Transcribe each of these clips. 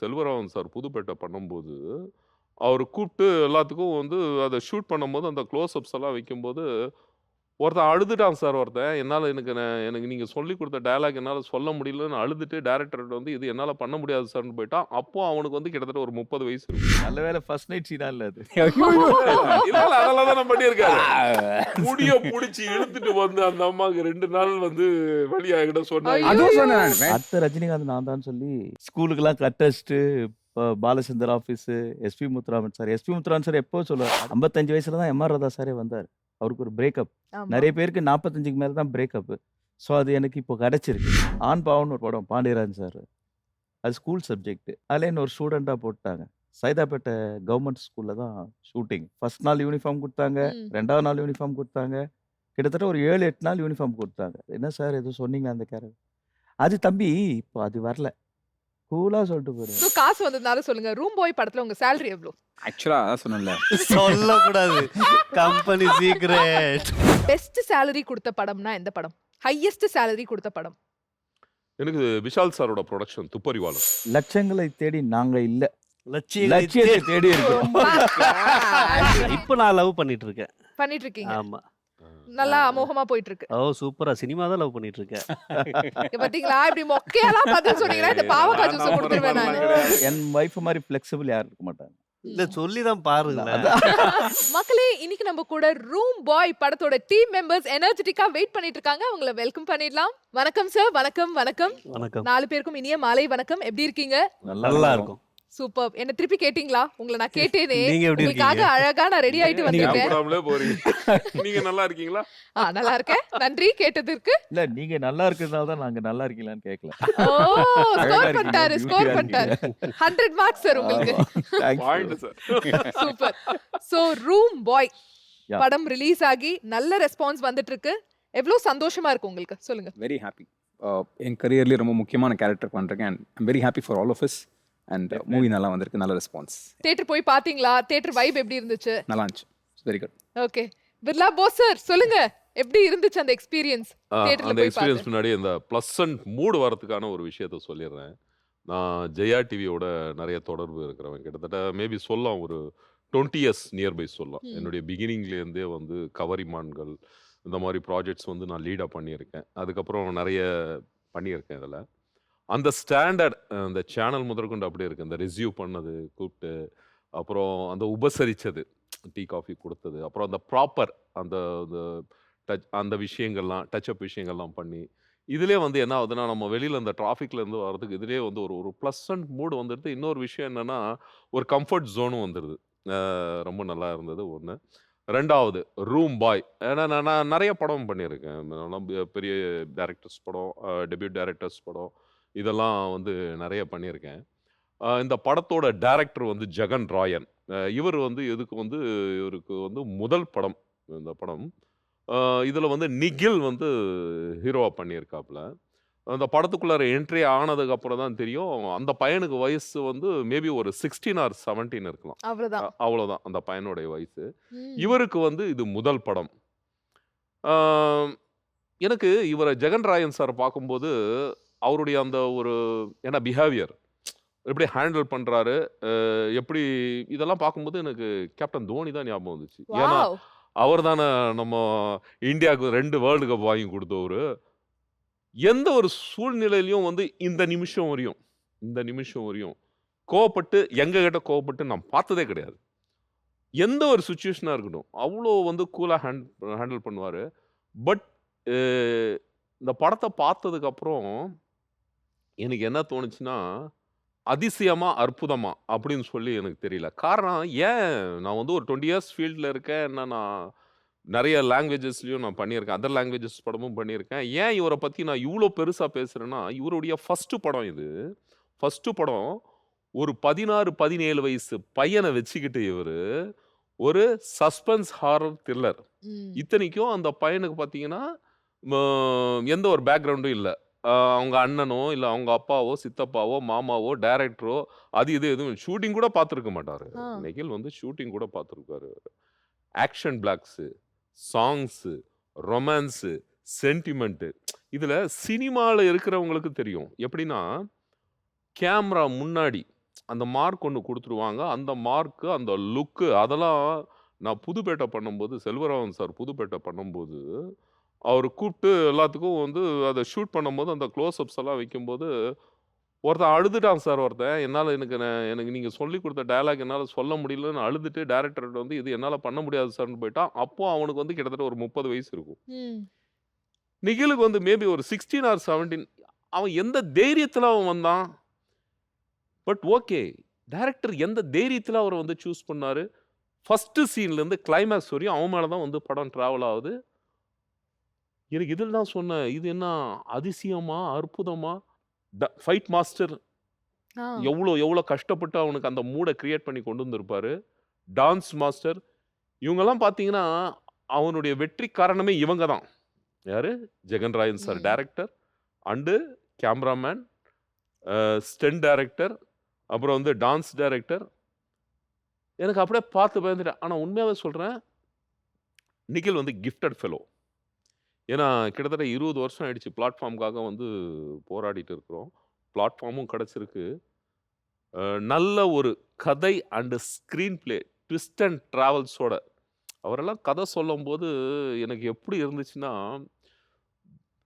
Selvaraghavan sir Puduppettai பண்ணும்போது, அவரு கூப்ட்டு எல்லாத்துக்கும் வந்து அத ஷூட் பண்ணும்போது, அந்த க்ளோஸ் அப்ஸ் எல்லாம் வைக்கும்போது, ஒருத்தன் அழுதுட்டான் சார் ஒருத்தன். எனக்கு நீங்க சொல்லிக் குடுத்த டயலாக் என்னால சொல்ல முடியலன்னு அழுதுட்டு டைரக்டர்ட்ட வந்து, "இது என்னால பண்ண முடியாது சார்ன்னு" போயிட்டான். அப்போ அவனுக்கு வந்து கிட்டத்தட்ட ஒரு 30 வயசு இருக்கும். நல்ல வேளை ஃபர்ஸ்ட் நைட் சீனா இல்ல அது. இல்ல, அதெல்லாம் தானே பண்ணியிருக்காரு. முடிய புடிச்சு இழுத்துட்டு வந்து அந்த அம்மாக்கு 2 நாள் வந்து வலி என்கிட்ட சொன்னாங்க. அதுவும் சொன்னேன் நானு. அடுத்த ரஜினிகாந்த் நான் தான் சொல்லி ஸ்கூலுக்கெல்லாம் கட் அடிச்சுட்டு Balachander office, SP Muthuraman sir. SP Muthuraman sir எப்போ சொல்லுவார், 55 வயசுல தான் எம்.ஆர். ராதா சாரே வந்தார். அவருக்கு ஒரு பிரேக்கப். ஆமா. நெறைய பேருக்கு 45க்கு மேல தான் பிரேக்கப். ஸோ அது எனக்கு இப்போ கிடைச்சிருக்கு. ஆண் பாவம்னு ஒரு படம் பாண்டியராஜன் சார். அது ஸ்கூல் சப்ஜெக்ட். அதில என்ன ஒரு ஸ்டூடெண்ட்டா போட்டாங்க. சைதாப்பேட்டை கவர்மெண்ட் ஸ்கூல்ல தான் ஷூட்டிங். ஃபர்ஸ்ட் நாள் யூனிஃபார்ம் குடுத்தாங்க. ம். 2வது நாள் யூனிஃபார்ம் குடுத்தாங்க. கிட்டத்தட்ட ஒரு 7, 8 நாள் யூனிஃபார்ம் குடுத்தாங்க. என்ன சார் ஏதோ சொன்னீங்க அந்த அது தம்பி இப்போ அது வரல. கூலா சொல்லிட்டு போயிடுவாரு. சோ காசு வந்ததுனால சொல்லுங்க. ரூம் பாய் படத்துல உங்க சேலரி எவ்ளோ? ஆக்சுவலா அதான் சொன்னேன்ல. சொல்லக்கூடாது. Company secret. பெஸ்ட் சேலரி குடுத்த படம்னா எந்த படம்? ஹையஸ்ட் சேலரி குடுத்த படம். எனக்கு விஷால் சாரோட புரொடக்ஷன் துப்பறிவாளன். லட்சங்களை தேடி நாங்க இல்ல. லட்சியத்தை லட்சியத்தை தேடி இருக்கிறோம். இப்ப நான் லவ் பண்ணிட்டு இருக்கேன். பண்ணிட்டு இருக்கீங்க. ஆமா. நல்லா அமோகமா போயிட்டு இருக்கு. ஓ சூப்பரா சினிமா தான் லவ் பண்ணிட்டு இருக்கேன். இங்க பாத்தீங்களா இப்படி மொக்கையெல்லாம் பதில் சொன்னீங்கன்னா இந்த பாவக்காய் ஜூஸ் கொடுத்துருவேன் நானு. என் வைஃப் மாதிரி ஃப்ளெக்சிபிள் யாரும் இருக்க மாட்டாங்க. இல்ல சொல்லிதான் பாருங்களேன். மக்களே இன்னைக்கு நம்ம கூட ரூம் பாய் படத்தோட டீம் மெம்பர்ஸ் எனர்ஜெட்டிக்கா வெயிட் பண்ணிட்டு இருக்காங்க. அவங்கள வெல்கம் பண்ணிடலாம். வணக்கம் சார். வணக்கம். வணக்கம். 4 பேருக்கும் இனிய மாலை வணக்கம். எப்படி இருக்கீங்க? நல்லா இருக்கும். சூப்பர். என்ன திருப்பி கேட்டிங்களா? உங்களை நான் கேட்டேனே. நீங்க எப்படி உங்களுக்காக இருக்கீங்க? அழகா நான் ரெடி ஆயிட்டு வந்திருக்கேன். ஞாபகமே போறீங்க. நீங்க நல்லா இருக்கீங்களா? நல்லா இருக்கேன். நன்றி கேட்டதற்கு. இல்ல நீங்க நல்லா இருக்கிறதுனால தான் நாங்க நல்லா இருக்கீங்களான்னு கேட்கல. ஓ அழகா ஸ்கோர் இருக்கீங்க, பண்ணிட்டாரு. beauty-ஆ இருக்கீங்க. 100 மார்க்ஸ் சார் உங்களுக்கு. Point sir. Super. So room boy Yeah. படம் ரிலீஸ் ஆகி நல்ல ரெஸ்பான்ஸ் வந்துட்டு இருக்கு. எவ்வளவு சந்தோஷமா இருக்கு உங்களுக்கு? சொல்லுங்க. Very happy. என் கரியர்லேயே ரொம்ப முக்கியமான கேரக்டர் பண்ணுறேன். And I'm very happy for all of us. And movie நல்லா வந்திருக்கு, நல்ல ரெஸ்பான்ஸ். தியேட்டர் போய் பாத்தீங்களா? தியேட்டர் வைப் எப்படி இருந்துச்சு? நல்லா இருந்துச்சு. Very good. Okay. Birla Bose sir சொல்லுங்க. எப்படி இருந்துச்சு அந்த எக்ஸ்பீரியன்ஸ்? தியேட்டர்ல அந்த போய் எக்ஸ்பீரியன்ஸ் பார்த்து. முன்னாடி இந்த ப்ளசன்ட் மூடு வரதுக்கான ஒரு விஷயத்த சொல்லிடுறேன். நான் ஜெயா டிவியோட நிறைய தொடர்பு இருக்கிறவன். கிட்டத்தட்ட மேபி சொல்லலாம் ஒரு 20 இயர்ஸ் நியர்பை சொல்லலாம். ம். என்னுடைய பிகினிங்லேருந்தே வந்து கவரிமான்கள் இந்த மாதிரி ப்ராஜெக்ட்ஸ் வந்து நான் லீடாக பண்ணியிருக்கேன். அதுக்கப்புறம் நிறைய பண்ணியிருக்கேன் இதில். அந்த ஸ்டாண்டர்ட் அந்த சேனல் முதற்கொண்டு அப்படியே இருக்குது. அந்த ரிசீவ் பண்ணது கூப்பிட்டு, அப்புறம் அந்த உபசரித்தது, டீ காஃபி கொடுத்தது, அப்புறம் அந்த ப்ராப்பர் அந்த அந்த விஷயங்கள்லாம் டச்சப் விஷயங்கள்லாம் பண்ணி இதுலேயே வந்து என்ன ஆகுதுன்னா, நம்ம வெளியில் அந்த டிராஃபிக்லேருந்து வரதுக்கு இதுலேயே வந்து ஒரு ஒரு ப்ளசன்ட் மூடு வந்துடுது. இன்னொரு விஷயம் என்னென்னா, ஒரு கம்ஃபர்ட் ஜோனும் வந்துடுது. ரொம்ப நல்லா இருந்தது ஒன்று. 2வது ரூம் பாய். ஏன்னா நான் நிறைய படம் பண்ணியிருக்கேன். நான் பெரிய டைரக்டர்ஸ் படம், டெபியூட் டைரக்டர்ஸ் படம் இதெல்லாம் வந்து நிறைய பண்ணியிருக்கேன். இந்த படத்தோட டைரக்டர் வந்து ஜெகன் ராயன். இவர் வந்து இவருக்கு வந்து முதல் படம் இந்த படம். இதில் வந்து நிகில் வந்து ஹீரோவாக பண்ணியிருக்காப்புல. அந்த படத்துக்குள்ளார என்ட்ரி ஆனதுக்கப்புறம் தான் தெரியும், அந்த பையனுக்கு வயசு வந்து மேபி ஒரு 16 ஆர் 17 இருக்கலாம். அவ்வளவுதான். அவ்வளோதான் அந்த பையனுடைய வயசு. ம். இவருக்கு வந்து இது முதல் படம். ஆ, எனக்கு இவரை ஜெகன் ராயன் சார் பார்க்கும்போது அவருடைய அந்த ஒரு என்ன பிஹேவியர் எப்படி ஹேண்டில் பண்ணுறாரு, எப்படி இதெல்லாம் பார்க்கும்போது எனக்கு கேப்டன் தோனி தான் ஞாபகம் வந்துச்சு. ஏன்னா வாவ். அவர் தானே நம்ம இந்தியாவுக்கு 2 வேர்ல்டு கப் வாங்கி கொடுத்தவர். எந்த ஒரு சூழ்நிலையிலையும் வந்து இந்த நிமிஷம் வரையும் கோவப்பட்டு எங்ககிட்ட கோவப்பட்டு நான் பார்த்ததே கிடையாது. எந்த ஒரு சுச்சுவேஷனாக இருக்கட்டும் அவ்வளோ வந்து கூலாக ஹேண்டில் பண்ணுவார். பட் இந்த படத்தை பார்த்ததுக்கப்புறம் எனக்கு என்ன தோணுச்சுன்னா, அதிசயமா அற்புதமா அப்படின்னு சொல்லி எனக்கு தெரியல. காரணம் ஏன் நான் வந்து ஒரு 20 இயர்ஸ் ஃபீல்டில் இருக்கேன். நான் நிறைய லாங்குவேஜஸ்லையும் நான் பண்ணியிருக்கேன். அதர் லாங்குவேஜஸ் படமும் பண்ணியிருக்கேன். ஏன் இவரை பற்றி நான் இவ்வளோ பெருசாக பேசுகிறேன்னா, இவருடைய ஃபஸ்ட்டு படம் இது. ஃபஸ்ட்டு படம் ஒரு 16, 17 வயசு பையனை வச்சுக்கிட்டு இவர் ஒரு சஸ்பென்ஸ் ஹாரர் த்ரில்லர். ம். இத்தனைக்கும் அந்த பையனுக்கு பார்த்தீங்கன்னா எந்த ஒரு பேக்ரவுண்டும் இல்லை. அவங்க அண்ணனோ இல்லை அவங்க அப்பாவோ சித்தப்பாவோ மாமாவோ டைரக்டரோ அது இது எதுவும் ஷூட்டிங் கூட பார்த்துருக்க மாட்டார். ஆ. நிகில் வந்து ஷூட்டிங் கூட பார்த்துருக்காரு. Action blocks, songs, romance, sentiment இதில் சினிமாவில் இருக்கிறவங்களுக்கு தெரியும். எப்படின்னா கேமரா முன்னாடி அந்த மார்க் ஒண்ணு குடுத்துருவாங்க. அந்த மார்க்கு, அந்த லுக்கு அதெல்லாம் நான் புதுப்பேட்டை பண்ணும்போது, செல்வராகவன் சார் புதுப்பேட்டை பண்ணும்போது, அவரு கூப்ட்டு எல்லாத்துக்கும் வந்து அத ஷூட் பண்ணும்போது, அந்த க்ளோஸ் அப்ஸ் எல்லாம் வைக்கும்போது, ஒருத்தன் அழுதுட்டான் சார் ஒருத்தன். எனக்கு நீங்க சொல்லிக் குடுத்த டயலாக் என்னால சொல்ல முடியலன்னு அழுதுட்டு டைரக்டர்ட்ட வந்து, "இது என்னால பண்ண முடியாது சார்ன்னு" போயிட்டான். அப்போ அவனுக்கு வந்து கிட்டத்தட்ட ஒரு 30 வயசு இருக்கும். ம். நிகிலுக்கு வந்து மேபி ஒரு 16 ஆர் 17. அவன் எந்த தைரியத்துல அவன் வந்தான்? But okay. டைரக்டர் எந்த தைரியத்துல அவர வந்து சூஸ் பண்ணாரு? ஃபர்ஸ்ட் சீன்லேருந்து கிளைமாக்ஸ் வரையும் அவன் மேல தான் வந்து படம் டிராவல் ஆகுது. எனக்கு இதில தான் சொன்னேன். இது என்ன அதிசயமா? அற்புதமா? ஃபைட் மாஸ்டர் ஆ. எவ்வளோ கஷ்டப்பட்டு அவனுக்கு அந்த மூட கிரியேட் பண்ணி கொண்டு வந்திருப்பாரு. டான்ஸ் மாஸ்டர் இவங்கலாம் பார்த்தீங்கன்னா, அவனுடைய வெற்றி காரணமே இவங்க தான். யாரு? ஜெகன் ராயன் சார் ம். Director and cameraman, stunt director, அப்புறம் வந்து டான்ஸ் டைரக்டர். எனக்கு அப்படியே பார்த்து பயந்துட்டேன். ஆனா உண்மையாவே சொல்றேன், நிகில் வந்து கிஃப்டட் ஃபெலோ. ஏன்னா கிட்டத்தட்ட 20 வருஷம் ஆயிடுச்சு பிளாட்ஃபார்ம்காக வந்து போராடிட்டு இருக்கிறோம். பிளாட்ஃபார்மும் கிடைச்சிருக்கு. நல்ல ஒரு கதை and screenplay twist and டிராவல்ஸோட அவரெல்லாம் கதை சொல்லும்போது எனக்கு எப்படி இருந்துச்சுன்னா,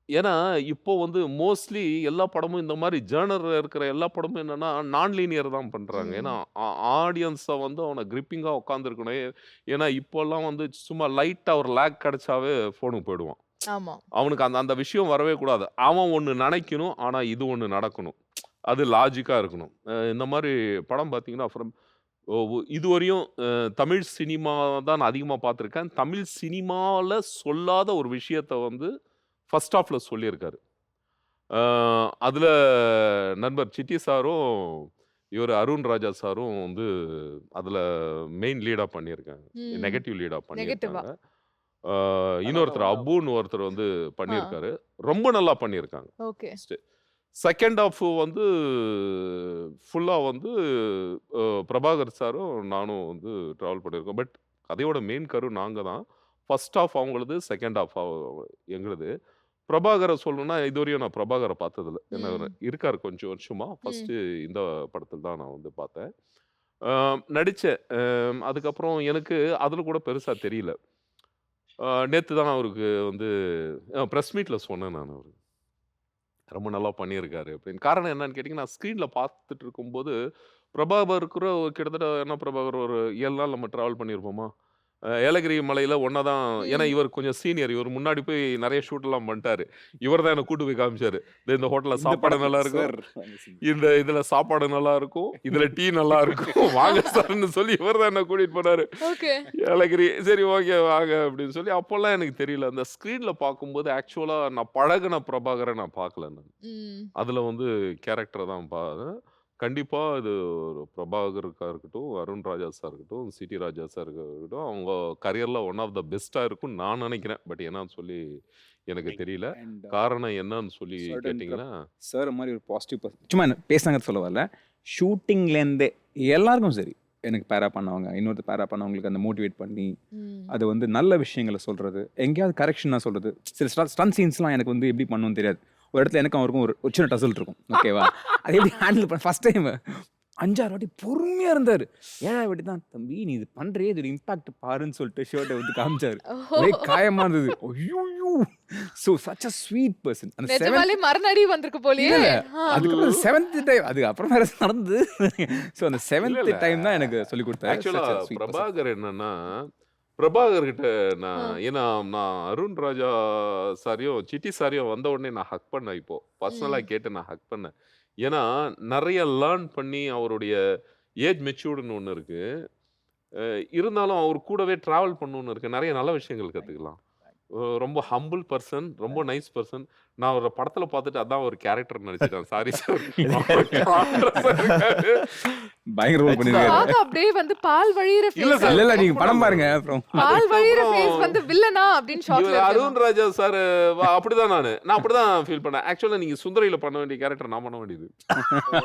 ஏன்னா இப்போ வந்து மோஸ்ட்லி எல்லா படமும் இந்த மாதிரி ஜர்னர்ல இருக்கிற எல்லா படமும் என்னன்னா நான் லீனியர் தான் பண்றாங்க. ஏன்னா ம். ஆடியன்ஸை வந்து அவனை கிரிப்பிங்காக உட்காந்துருக்கணும். ஏன்னா இப்போல்லாம் வந்து சும்மா லைட்டாக ஒரு லேக் கிடைச்சாவே ஃபோனுக்கு போயிடுவான். ஆமா. அவனுக்கு அந்த அந்த விஷயம் வரவே கூடாது. அவன் ஒண்ணு நினைக்கணும். ஆனா இது ஒண்ணு நடக்கணும். அது லாஜிக்கா இருக்கணும். இந்த மாரி படம் பார்த்தீங்கன்னா, ஃப்ரம் இதுவரையும் தமிழ் சினிமா தான் நான் அதிகமா பார்த்துருக்கேன். தமிழ் சினிமால சொல்லாத ஒரு விஷயத்த வந்து ஃபர்ஸ்ட் ஹாஃப்ல சொல்லியிருக்காரு. அதுல நண்பர் சிட்டி சாரும், இவரு அருண் ராஜா சாரும் வந்து அதுல மெயின் லீடா பண்ணியிருக்காங்க. ம். நெகட்டிவ் லீடா நெகட்டிவா. பண்ணியிருக்காங்க. இன்னொருத்தர் அப்புன்னு ஒருத்தர் வந்து ஆ. பண்ணியிருக்காரு. ரொம்ப நல்லா பண்ணியிருக்காங்க. ஓகே. செகண்ட் ஹாஃப் வந்து ஃபுல்லா வந்து பிரபாகர் சாரும் நானும் வந்து ட்ராவல் பண்ணியிருக்கோம். பட் கதையோட மெயின் கரு நாங்க தான். ஃபர்ஸ்ட் ஹாஃப் அவங்களது, செகண்ட் ஹாஃப் எங்களுது. பிரபாகர சொல்லணும்னா, இதுவரையும் நான் பிரபாகர பார்த்ததில்ல. ஏன்னா அவரு ம். இருக்காரு கொஞ்சம் வருஷமா. ம். ஃபர்ஸ்ட்டு இந்த படத்துல தான் நான் வந்து பார்த்தேன். நடிச்சேன். அதுக்கப்புறம் எனக்கு அதுல கூட பெருசா தெரியல. நேத்து தான் அவருக்கு வந்து பிரஸ் மீட்ல சொன்னேன் நானு அவருக்கு. ரொம்ப நல்லா பண்ணியிருக்காரு அப்படின்னு. காரணம் என்னன்னு கேட்டீங்கன்னா, ஸ்க்ரீன்ல பார்த்துட்டு இருக்கும்போது, பிரபாகர் கூட கிட்டத்தட்ட என்ன பிரபாகர் ஒரு 7 நாள் நம்ம டிராவல் பண்ணியிருப்போமா? ஏலகிரி மலையில ஒண்ணா தான். ஏன்னா ம். இவர் கொஞ்சம் சீனியர். இவர் முன்னாடி போய் நெறைய ஷூட்லாம் பண்ணிட்டாரு. இவர் தான் என்ன கூட்டு போய் காமிச்சாரு. இந்த ஹோட்டல்ல இந்த சாப்பாடு படத்துக்கு நல்லாருக்கும். சார் இந்த இதுல சாப்பாடு நல்லாருக்கும். இதுல டீ நல்லாருக்கும். வாங்க சார்ன்னு சொல்லி இவர் தான் என்ன கூட்டிட்டு போனாரு. ஓகே. ஏலகிரி. சரி ஓகே வாங்க அப்படின்னு சொல்லி அப்போலாம் எனக்கு தெரியல. அந்த ஸ்க்ரீன்ல பார்க்கும்போது ஆக்சுவலா நான் பழகுன பிரபாகர நான் பார்க்கல நான். ம். அதுல வந்து கேரக்டர தான் பார்த்தேன். கண்டிப்பா இது ஒரு பிரபாகருக்கா இருக்கட்டும், அருண் ராஜா சார் இருக்கட்டும், சிட்டி ராஜா சார் இருக்கட்டும், அவங்க கரியர்ல ஒன் ஆஃப் த பெஸ்ட்டா இருக்கும்னு நான் நினைக்கிறேன். பட் என்னன்னு சொல்லி எனக்கு தெரியல. அண்ட் காரணம் என்னன்னு சொல்லி சர்டன் கேட்டீங்கன்னா, சார் மாதிரி ஒரு பாசிட்டிவ் சும்மா பேசுனாங்க சொல்ல வரல. ஷூட்டிங்லேருந்தே எல்லாருக்கும் சரி, எனக்கு பேரா பண்ணவங்க, இன்னொருத்தர் பேரா பண்ணவங்களுக்கு அந்த மோட்டிவேட் பண்ணி, ம். அது வந்து நல்ல விஷயங்கள சொல்றது, எங்கேயாவது கரெக்ஷனா சொல்றது. சில ஸ்டன் சீன்ஸ்லாம் எனக்கு வந்து எப்படி பண்ணணும்னு தெரியாது. ஒரு இடத்துல எனக்கும் அவருக்கும் ஒரு சின்ன டசல் இருக்கும். ஓகேவா? அது எப்படி ஹேண்டில் பண்ண ஃபர்ஸ்ட் டைம் 5, 6 வாட்டி பொறுமையா இருந்தாரு. 7வது வாட்டி தான், "தம்பி நீ இது பண்றியே, இதோட இம்பாக்ட் பாருன்னு" சொல்லிட்டு ஷர்ட்ட வந்து காமிச்சாரு. ஒரே ஓஹோ! காயமா இருந்தது. ஐய்யய்யோ! So such a sweet person. அந்த 7th நிஜமாலே மரணடி வந்திருக்கு போலயே. இல்ல. ஆ. அதுக்கப்புறம் 7th டைம் அது அப்புறம் வேற நடந்தது. ஸோ அந்த இல்ல 7th இல்ல. டைம் தான் எனக்கு சொல்லிக் கொடுத்தாரு. ஆக்சுவலா such a sweet person. Prabhakar என்னன்னா, பிரபாகர் கிட்ட ஆ. ஏன்னா நான் அருண் ராஜா சாரையும், சிட்டி சாரையும் வந்த உடனே நான் ஹக் பண்ணேன் இப்போ. பர்சனலா ம். கேட்டு நான் ஹக் பண்ணேன். ஏன்னா நெறைய லேர்ன் பண்ணி அவருடைய ஏஜ் மெச்சூர்டுன்னு ஒண்ணு இருக்கு. இருந்தாலும் அவர் கூடவே டிராவல் பண்ணணும்னு இருக்கு. நெறைய நல்ல விஷயங்கள் கத்துக்கலாம். ரொம்ப ஹம்பிள் பெர்சன், ரொம்ப நைஸ் பெர்சன். நான் அவர படத்துல பார்த்துட்டு அதான் ஒரு கேரக்டர் நடிச்சுட்டேன். Sorry sir. கான்ட்ராஸ்டா இருக்காரு. பயங்கர ரோல் பண்ணிருக்காரு. பார்க்க அப்படியே வந்து பால் வழியிற இல்ல ஃபேஸ். சார். இல்ல நீங்க படம் பாருங்க அப்புறம். பால் வழியிற அதுக்கப்புறம் ஃபேஸ் வந்து வில்லனா அப்படின்னு ஷாக்ல இவர் இருக்கேன் அருண் ராஜா சார் அப்படிதான் நான் அப்படிதான் ஃபீல் பண்ணேன். ஆக்சுவலா நீங்க சுந்தரியில பண்ண வேண்டிய கேரக்டர் நான் பண்ண வேண்டியது.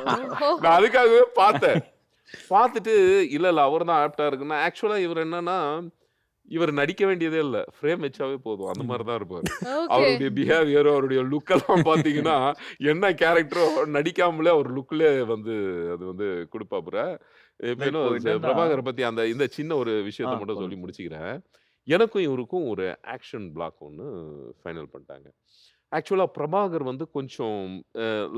நான். ஓஹோ! நான் அதுக்காகவே பார்த்தேன். பார்த்துட்டு இல்ல அவர் தான் ஆப்டா இருக்குன்னா, ஆக்சுவலா இவர் என்னன்னா, இவர் நடிக்க வேண்டியதே இல்ல. ஃப்ரேம் வச்சாவே போதும். அந்த மாரி தான் இருப்பாரு. ஓகே. அவருடைய பிஹேவியர், அவருடைய லுக் எல்லாம் பார்த்தீங்கன்னா, என்ன கேரக்டரோ நடிக்காமலே அவர் லுக்லயே வந்து அது வந்து குடுப்பாப்புற. இப்ப நான் இப்போ இன்னும் என்னன்னா பிரபாகர பத்தி இந்த சின்ன ஒரு விஷயத்த மட்டும் சொல்லி சொல்லுங்க. முடிச்சுக்கிறேன். எனக்கும் இவருக்கும் ஒரு ஆக்ஷன் பிளாக் ஒண்ணு ஃபைனல் பண்ணிட்டாங்க. ஆக்சுவலா பிரபாகர் வந்து கொஞ்சம்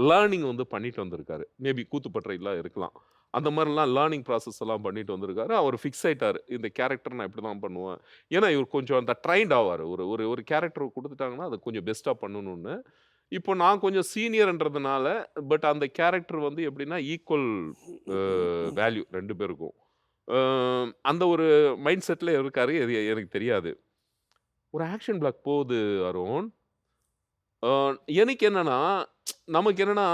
லேர்னிங் வந்து பண்ணிட்டு வந்திருக்காரு. மேபி கூத்துப்பட்றைலாம் இருக்கலாம். அந்த மாரிலாம் லேர்னிங் ப்ராசஸ் எல்லாம் பண்ணிட்டு வந்திருக்காரு. அவர் ஃபிக்ஸ் ஆயிட்டாரு. இந்த கேரக்டர் நான் இப்படிதான் பண்ணுவேன். ஏன்னா, இவர் கொஞ்சம் அந்த ட்ரெயின்ட் ஆவாரு. ஒரு ஒரு ஒரு கேரக்டர் குடுத்துட்டாங்கன்னா, அத கொஞ்சம் பெஸ்ட்டா பண்ணணும்னு. இப்போ நான் கொஞ்சம் சீனியர்ன்றதுனால, பட் அந்த கேரக்டர் வந்து எப்படின்னா, ஈக்குவல் வேல்யூ 2 பேருக்கும். அ அந்த ஒரு மைண்ட் செட்ல இருக்காரு. அது எனக்கு தெரியாது. ஒரு ஆக்ஷன் பிளாக் போகுது அருண். அ எனக்கு என்னன்னா, நமக்கு என்னன்னா,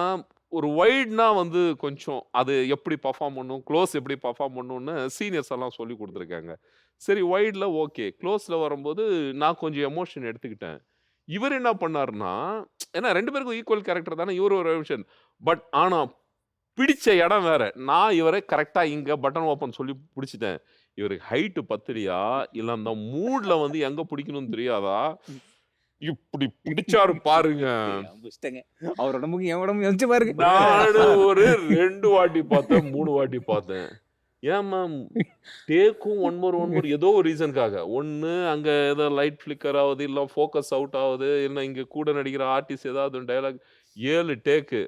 ஒரு வைட்னா வந்து கொஞ்சம் அது எப்படி பெர்ஃபார்ம் பண்ணும், க்ளோஸ் எப்படி பெர்ஃபார்ம் பண்ணும்னு சீனியர்ஸ் எல்லாம் சொல்லிக் குடுத்துருக்காங்க. சரி வைட்ல ஓகே. க்ளோஸ்ல வரும்போது நான் கொஞ்சம் எமோஷன் எடுத்துக்கிட்டேன். இவரு என்ன பண்ணாருன்னா, ஏன்னா 2 பேருக்கும் ஈக்குவல் கேரக்டர் தானே. இவரு ஒரு எமோஷன். பட் ஆனா பிடிச்ச இடம் வேற. நான் இவர கரெக்ட்டா இங்க பட்டன் ஓப்பன் சொல்லி புடிச்சுட்டேன். இவருக்கு ஹைட் பத்தலையா? இல்ல அந்த மூட்ல வந்து எங்க புடிக்கணும்னு தெரியாதா? இப்படி பிடிச்சாரு பாருங்க. புடிச்சிட்டேங்க. அவர் உடம்புக்கு என் உடம்பு யோசிச்சு பாருங்க. நானு ஒரு 2 வாட்டி பார்த்தேன், 3 வாட்டி பார்த்தேன். ஏன் மேம் டேக்கும் ஒன் மோர் ஏதோ ஒரு ரீசனுக்காக. ஒண்ணு அங்க ஏதோ லைட் ஃபிளிக்கர் ஆவுது, இல்ல ஃபோக்கஸ் அவுட் ஆவுது, இல்ல இங்க கூட நடிக்கிற ஆர்டிஸ்ட் ஏதாவது டயலாக் 7 டேக்கு.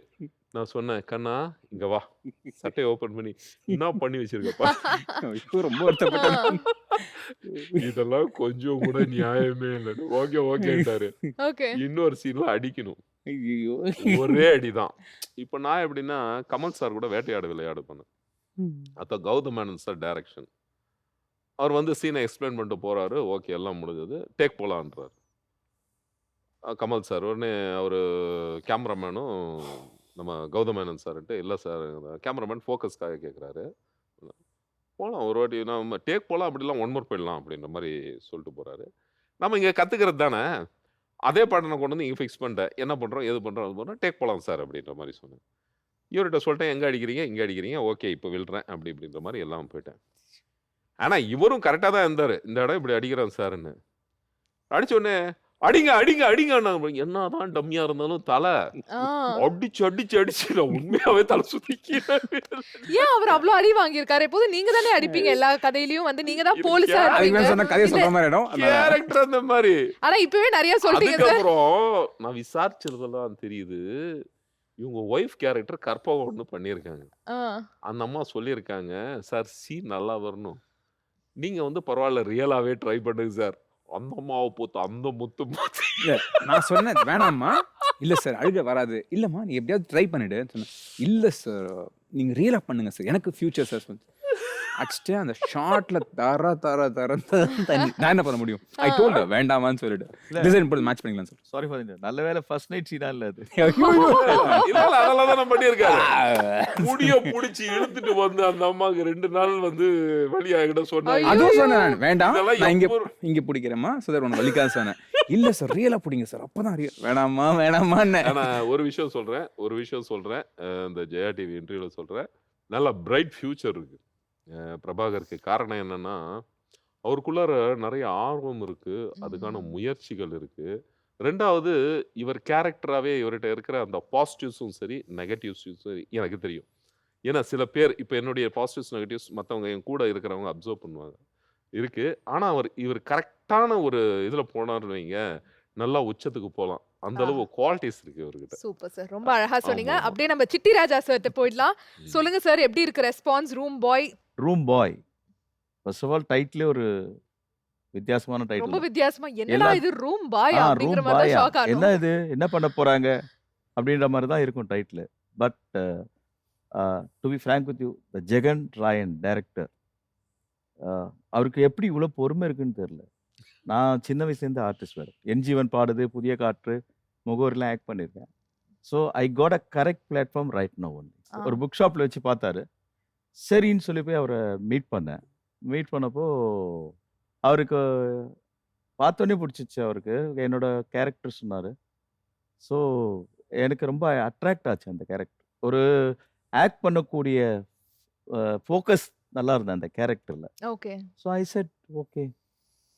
நான் சொன்னேன், "கண்ணா இங்க வா. சட்டைய ஓப்பன் பண்ணி என்ன பண்ணி வச்சிருக்கப்பா?" ஐயோ! ரொம்ப வருத்தப்பட்டேன். இதெல்லாம் கொஞ்சம் கூட நியாயமே இல்லன்னு. ஓகே ஓகேன்ட்டாரு. ஓகே. இன்னொரு சீன்ல அடிக்கணும். ஐயய்யோ! ஒரே அடிதான். இப்ப நான் எப்படின்னா, கமல் சார் கூட வேட்டையாடு விளையாடு பண்ணேன். அப்ப கௌதம் மேனன் சார் டைரக்ஷன். அவர் வந்து சீன எக்ஸ்பிளைன் பண்ணிட்டு போறாரு. ஓகே எல்லாம் முடிஞ்சது. டேக் போலான்றாரு. கமல் சார். உடனே அவரு கேமராமேனும் நம்ம கௌதம் மேனன் சார்ன்ட்டு, "இல்ல சார்" கேமராமேன் ஃபோக்கஸ்க்காக கேட்குறாரு. போலாம் ஒரு வாட்டி நம்ம டேக் போலாம் அப்படிலாம் ஒன் மோர் போயிடலாம் அப்படின்ற மாரி சொல்லிட்டு போறாரு. நம்ம இங்க கத்துக்கிறது தானே. அதே பேட்டர்ன கொண்டு வந்து இங்க ஃபிக்ஸ் பண்ணிட்டேன். என்ன பண்றோம், ஏது பண்றோம், அது பண்றோம். டேக் போலாம் சார் அப்படின்ற மாரி சொன்னேன். இவர்ட்ட சொல்லிட்டேன், "எங்க அடிக்கிறீங்க? இங்க அடிக்கிறீங்க. ஓகே இப்ப விழ்றேன்." அப்படி இப்படின்ற மாரி எல்லாம் போயிட்டேன். ஆனா இவரும் கரெக்ட்டா தான் இருந்தாரு. இந்த இடம் இப்படி அடிக்கிறேன் சார்ன்னு. அடிச்ச உடனே, "அடிங்க, அடிங்க, அடிங்கன்னாங்க." என்னதான் டம்மியா இருந்தாலும் தல. ஆ. அடிச்சு நான் உண்மையாவே தல சுத்தி கீழ ஏன் அவர் அவ்ளோ அடி வாங்கியிருக்காரு? எப்போதும் நீங்க தானே அடிப்பீங்க எல்லா கதையிலயும் வந்து நீங்க தான் இது போலீஸா கே- அதுக்கு மேல இருப்பீங்க. சொன்னா கதைய இல்ல, சொல்ற மாரி ஆயிடும். அதனால கேரக்டர் அந்த மாரி. ஆனா இப்பவே நெறைய சொல்லிட்டீங்க சார். அதுக்கப்புறம் நான் விசாரிச்சதுலாம் தெரியுது. இவங்க ஒய்ஃப் கேரக்டர் கற்பகம் பண்ணியிருக்காங்க. ஆ. அந்த அம்மா சொல்லியிருக்காங்க, "சார் சீன் நல்லா வரணும். நீங்க வந்து பரவால்ல ரியலாவே ட்ரை பண்ணுங்க சார்." அந்த அம்மாவ போத்து அந்த முத்து முத்தி இல்ல நான் சொன்னேன், "வேணாம்மா." "இல்ல சார் அழுகை வராது." "இல்லம்மா நீ எப்படியாவது ட்ரை பண்ணிடு." சொன்னேன். "இல்ல சார் நீங்க ரியலா பண்ணுங்க சார். எனக்கு ஃபியூச்சர் சார்." அடிச்சுட்டு அந்த ஷாட்ல தர தர தர தண்ணி. நான் என்ன பண்ண முடியும்? ஐ டோல்ட் ஹர் வேண்டாமான்னு சொல்லிட்டு. இல்ல. டிசைன் போட்டு மேட்ச் பண்ணிக்கலாம் சார். சாரி ஃபார் நல்ல வேளை ஃபர்ஸ்ட் நைட் சீனா இல்ல அது. இல்ல அதெல்லாம் தான் பண்ணியிருக்காரு. முடிய புடிச்சு இழுத்துட்டு வந்து அந்த அம்மாக்கு 2 நாள் வந்து வழியா என்கிட்ட சொன்னாங்க. ஐயோ. அதுவும் சொன்னேன் நான். வேண்டாம். இதெல்லாம் நான் இங்க எப்போ- இங்க பிடிக்கிறேம்மா. சோ தட் உனக்கு வலிக்காது சொன்னேன். இல்ல சார் ரியலா பிடிங்க சார். அப்பதான் ரியல். வேணாம்மா வேணாம்மான்னு. ஆனா ஒரு விஷயம் சொல்றேன். இந்த ஜெயா டிவி இன்டர்வியூல சொல்றேன். நல்ல பிரைட் ஃபியூச்சர் இருக்கு. பிரபாகருக்கு காரணம் என்னன்னா, அவருக்குள்ளார நெறைய ஆர்வம் இருக்கு. அதுக்கான முயற்சிகள் இருக்கு. 2வது இவர் கேரக்டராவே இவர்ட்ட இருக்கிற அந்த பாசிட்டிவ்ஸும் சரி, நெகட்டிவ்ஸும் சரி எனக்கு தெரியும். ஏன்னா சில பேர் இப்ப என்னுடைய பாசிட்டிவ்ஸ், நெகட்டிவ்ஸ் மத்தவங்க என் கூட இருக்கிறவங்க அப்சர்வ் பண்ணுவாங்க. இருக்கு. ஆனா இவர் கரெக்ட்டான ஒரு இதுல போனாருன்னு வைங்க, நல்லா உச்சத்துக்கு போலாம். அந்த அளவு குவாலிட்டிஸ் இருக்கு இவர்கிட்ட. Super sir. ரொம்ப அழகா சொன்னீங்க. ஆமா, ஆமா. அப்படியே நம்ம சிட்டி ராஜா சார்ட்ட போயிடலாம். சொல்லுங்க சார் எப்படி இருக்கு response room boy? Room boy. First of all டைட்டிலே ஒரு வித்தியாசமான ரொம்ப டைட்டில். வித்தியாசமா என்னடா எல்லா- இது ரூம் பாய் ஆ அப்படிங்கிற ரூம் மாதிரி தான் பாயா? ஷாக் ஆனோம். என்ன இது? என்ன பண்ண போறாங்க? அப்படின்ற மாரி தான் இருக்கும் title. But to be frank with you, the Jagan Rayan director அவருக்கு எப்படி இவ்வளோ பொறுமை இருக்குன்னு தெரியல. நான் சின்ன வயசுலேருந்து ஆர்டிஸ்ட் வேறு. என்ஜீவன் பாடுது, புதிய காற்று, முகவரிலாம் ஆக்ட் பண்ணியிருக்கேன். So I got a correct platform right no only. ஆ. ஒரு புக் ஷாப்பில் வச்சு பார்த்தாரு. சரின்னு சொல்லி போய் அவரை மீட் பண்ணேன். மீட் பண்ணப்போ அவருக்கு பார்த்தோன்னே பிடிச்சிச்சு அவருக்கு. என்னோட கேரக்டர் சொன்னார். ஸோ எனக்கு ரொம்ப அட்ராக்ட் ஆச்சு அந்த கேரக்டர். ஒரு ஆக்ட் பண்ணக்கூடிய ஃபோக்கஸ் நல்லா இருந்தது அந்த கேரக்டரில். Okay. So I said okay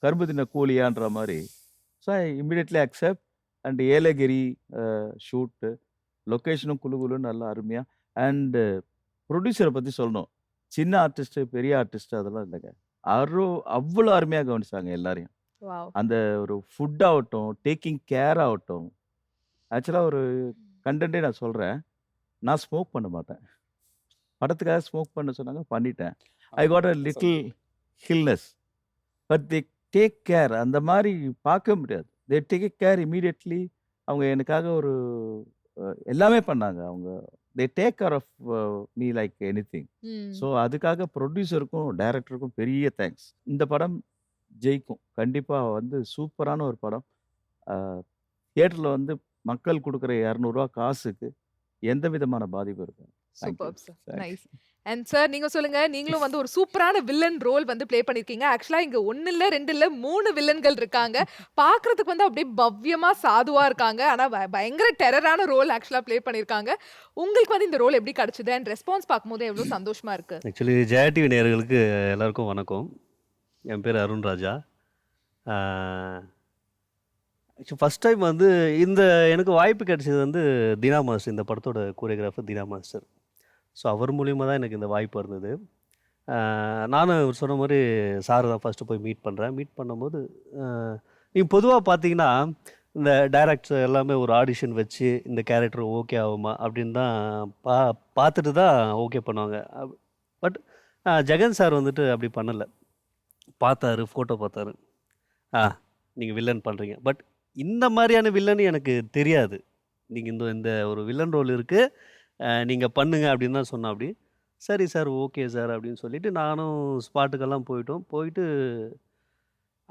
கரும்பு தின்ன கூலியான்ற மாதிரி. So I immediately accept and Yelagiri shoot லொக்கேஷனும் குளு குளுன்னு நல்லா அருமையாக. அண்டு ப்ரொடியூசரை பற்றி சொல்லணும். சின்ன ஆர்டிஸ்ட்டு பெரிய ஆர்டிஸ்ட்டு அதெல்லாம் இல்லைங்க. அவ்வளோ அருமையாக கவனிச்சாங்க எல்லாரையும். வாவ்! அந்த ஒரு ஃபுட் ஆகட்டும், டேக்கிங் கேர் ஆகட்டும். ஆக்சுவலாக ஒரு கண்டென்ட்டே நான் சொல்கிறேன். நான் ஸ்மோக் பண்ண மாட்டேன். படத்துக்காக ஸ்மோக் பண்ண சொன்னாங்க, பண்ணிட்டேன். I got a little illness. But they take care. அந்த மாதிரி பார்க்க முடியாது. They take care immediately. அவங்க எனக்காக ஒரு எல்லாமே பண்ணாங்க. அவங்க they take care of me like anything. ம். ஸோ அதுக்காக ப்ரொடியூசருக்கும், டைரக்டருக்கும் பெரிய தேங்க்ஸ். இந்த படம் ஜெயிக்கும். கண்டிப்பா வந்து சூப்பரான ஒரு படம். அ தியேட்டர்ல வந்து மக்கள் குடுக்குற ரூ. 200 காசுக்கு எந்த விதமான பாதிப்பும் இருக்காது. Thank you. Superb sir. Thanks. Nice. And sir நீங்க சொல்லுங்க. நீங்களும் வந்து ஒரு சூப்பரான வில்லன் ரோல் வந்து ப்ளே பண்ணியிருக்கீங்க. ஆக்சுவலா இங்க 1 இல்ல, 2 இல்ல 3 வில்லன்கள் இருக்காங்க. பார்க்கறதுக்கு வந்து அப்படியே பவ்யமா, சாதுவா இருக்காங்க. ஆனா பயங்கர டெரரான ரோல் ஆக்சுவலா ப்ளே பண்ணியிருக்காங்க. உங்களுக்கு வந்து இந்த ரோல் எப்படி கிடைச்சது? அண்ட் ரெஸ்பான்ஸ் பார்க்கும்போது எவ்வளோ சந்தோஷமா இருக்கு? ஆக்சுவலி ஜெயா டிவி நேயர்களுக்கு எல்லாருக்கும் வணக்கம். என் பேர் அருண் ராஜா. ஃபர்ஸ்ட் டைம் வந்து எனக்கு வாய்ப்பு கிடைச்சது வந்து தீனா மாஸ்டர், இந்த படத்தோட கோரியோகிராஃபர் தீனா மாஸ்டர். ஸோ அவர் மூலியமா தான் எனக்கு இந்த வாய்ப்பு இருந்தது. நானும் இவர் சொன்ன மாதிரி சார் தான் ஃபஸ்ட்டு போய் மீட் பண்ணுறேன். மீட் பண்ணும்போது நீங்கள் பொதுவாக பார்த்தீங்கன்னா இந்த டைரக்டர் எல்லாமே ஒரு ஆடிஷன் வச்சு இந்த கேரக்டர் ஓகே ஆகுமா அப்படின்னு தான் பார்த்துட்டு தான் ஓகே பண்ணுவாங்க. பட் ஜெகன் சார் வந்துட்டு அப்படி பண்ணலை. பார்த்தாரு, ஃபோட்டோ பார்த்தாரு. நீங்கள் வில்லன் பண்ணுறீங்க. பட் இந்த மாதிரியான வில்லன் எனக்கு தெரியாது. நீங்கள் இந்த ஒரு வில்லன் ரோல் இருக்குது, நீங்கள் பண்ணுங்க அப்படின்னு தான் சொன்னேன். அப்படி சரி சார், ஓகே சார் அப்படின்னு சொல்லிட்டு நானும் ஸ்பாட்டுக்கெல்லாம் போயிட்டு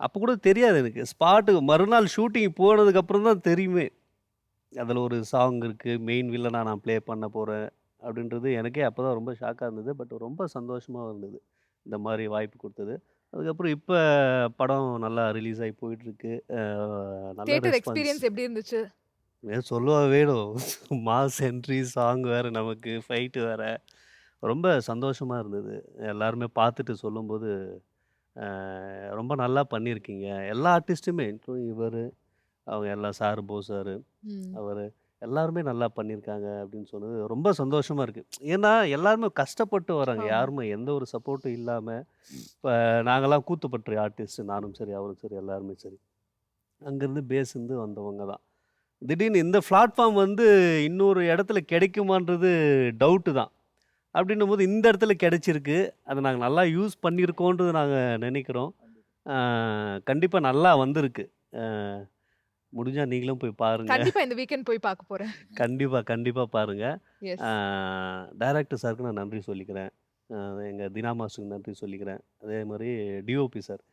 அப்போ கூட தெரியாது எனக்கு. ஸ்பாட்டுக்கு மறுநாள் ஷூட்டிங் போனதுக்கப்புறம் தான் தெரியுமே அதில் ஒரு சாங் இருக்குது, மெயின் வில்லனாக நான் ப்ளே பண்ண போகிறேன் அப்படின்றது. எனக்கே அப்போ தான் ரொம்ப ஷாக்காக இருந்தது. பட் ரொம்ப சந்தோஷமாக இருந்தது இந்த மாதிரி வாய்ப்பு கொடுத்தது. அதுக்கப்புறம் இப்போ படம் நல்லா ரிலீஸ் ஆகி போயிட்டுருக்கு. நல்ல தியேட்டர் ரெஸ்பான்ஸ். எக்ஸ்பீரியன்ஸ் எப்படி இருந்துச்சு? சொல்லவா வேணும். மாஸ் என்ட்ரி, சாங் வேறு, நமக்கு ஃபைட்டு வேறு. ரொம்ப சந்தோஷமாக இருந்தது. எல்லாருமே பார்த்துட்டு சொல்லும்போது ரொம்ப நல்லா பண்ணியிருக்கீங்க. எல்லா ஆர்டிஸ்ட்டுமே இன்க்ளூடிங் இவர், அவங்க எல்லாம் சார், போஸ் சார், ம். அவர் எல்லாருமே நல்லா பண்ணியிருக்காங்க அப்படின்னு சொன்னது ரொம்ப சந்தோஷமாக இருக்குது. ஏன்னா எல்லாருமே கஷ்டப்பட்டு வராங்க. ஆமா. யாருமே எந்த ஒரு சப்போர்ட்டும் இல்லாமல். இப்போ நாங்கள்லாம் கூத்துப்பட்டு ஆர்டிஸ்ட், நானும் சரி, அவரும் சரி, எல்லாருமே சரி, அங்கேருந்து பேஸ்லேருந்து வந்தவங்க தான். திடீர்னு இந்த பிளாட்ஃபார்ம் வந்து இன்னொரு இடத்துல கிடைக்குமான்றது டவுட்டு தான். அப்படின்னும் போது இந்த இடத்துல கிடைச்சிருக்கு. அதை நாங்கள் நல்லா யூஸ் பண்ணியிருக்கோன்றது நாங்கள் நினைக்கிறோம். கண்டிப்பாக நல்லா வந்திருக்கு. முடிஞ்சா நீங்களும் போய் பாருங்க. கண்டிப்பா இந்த வீக்கெண்ட் போய் பார்க்க போறேன். கண்டிப்பாக பாருங்க. எஸ். டைரக்டர் சாருக்கு நான் நன்றி சொல்லிக்கிறேன். எங்கள் தினா மாஸ்டருக்கு நன்றி சொல்லிக்கிறேன். அதே மாதிரி டிஓபி சார்,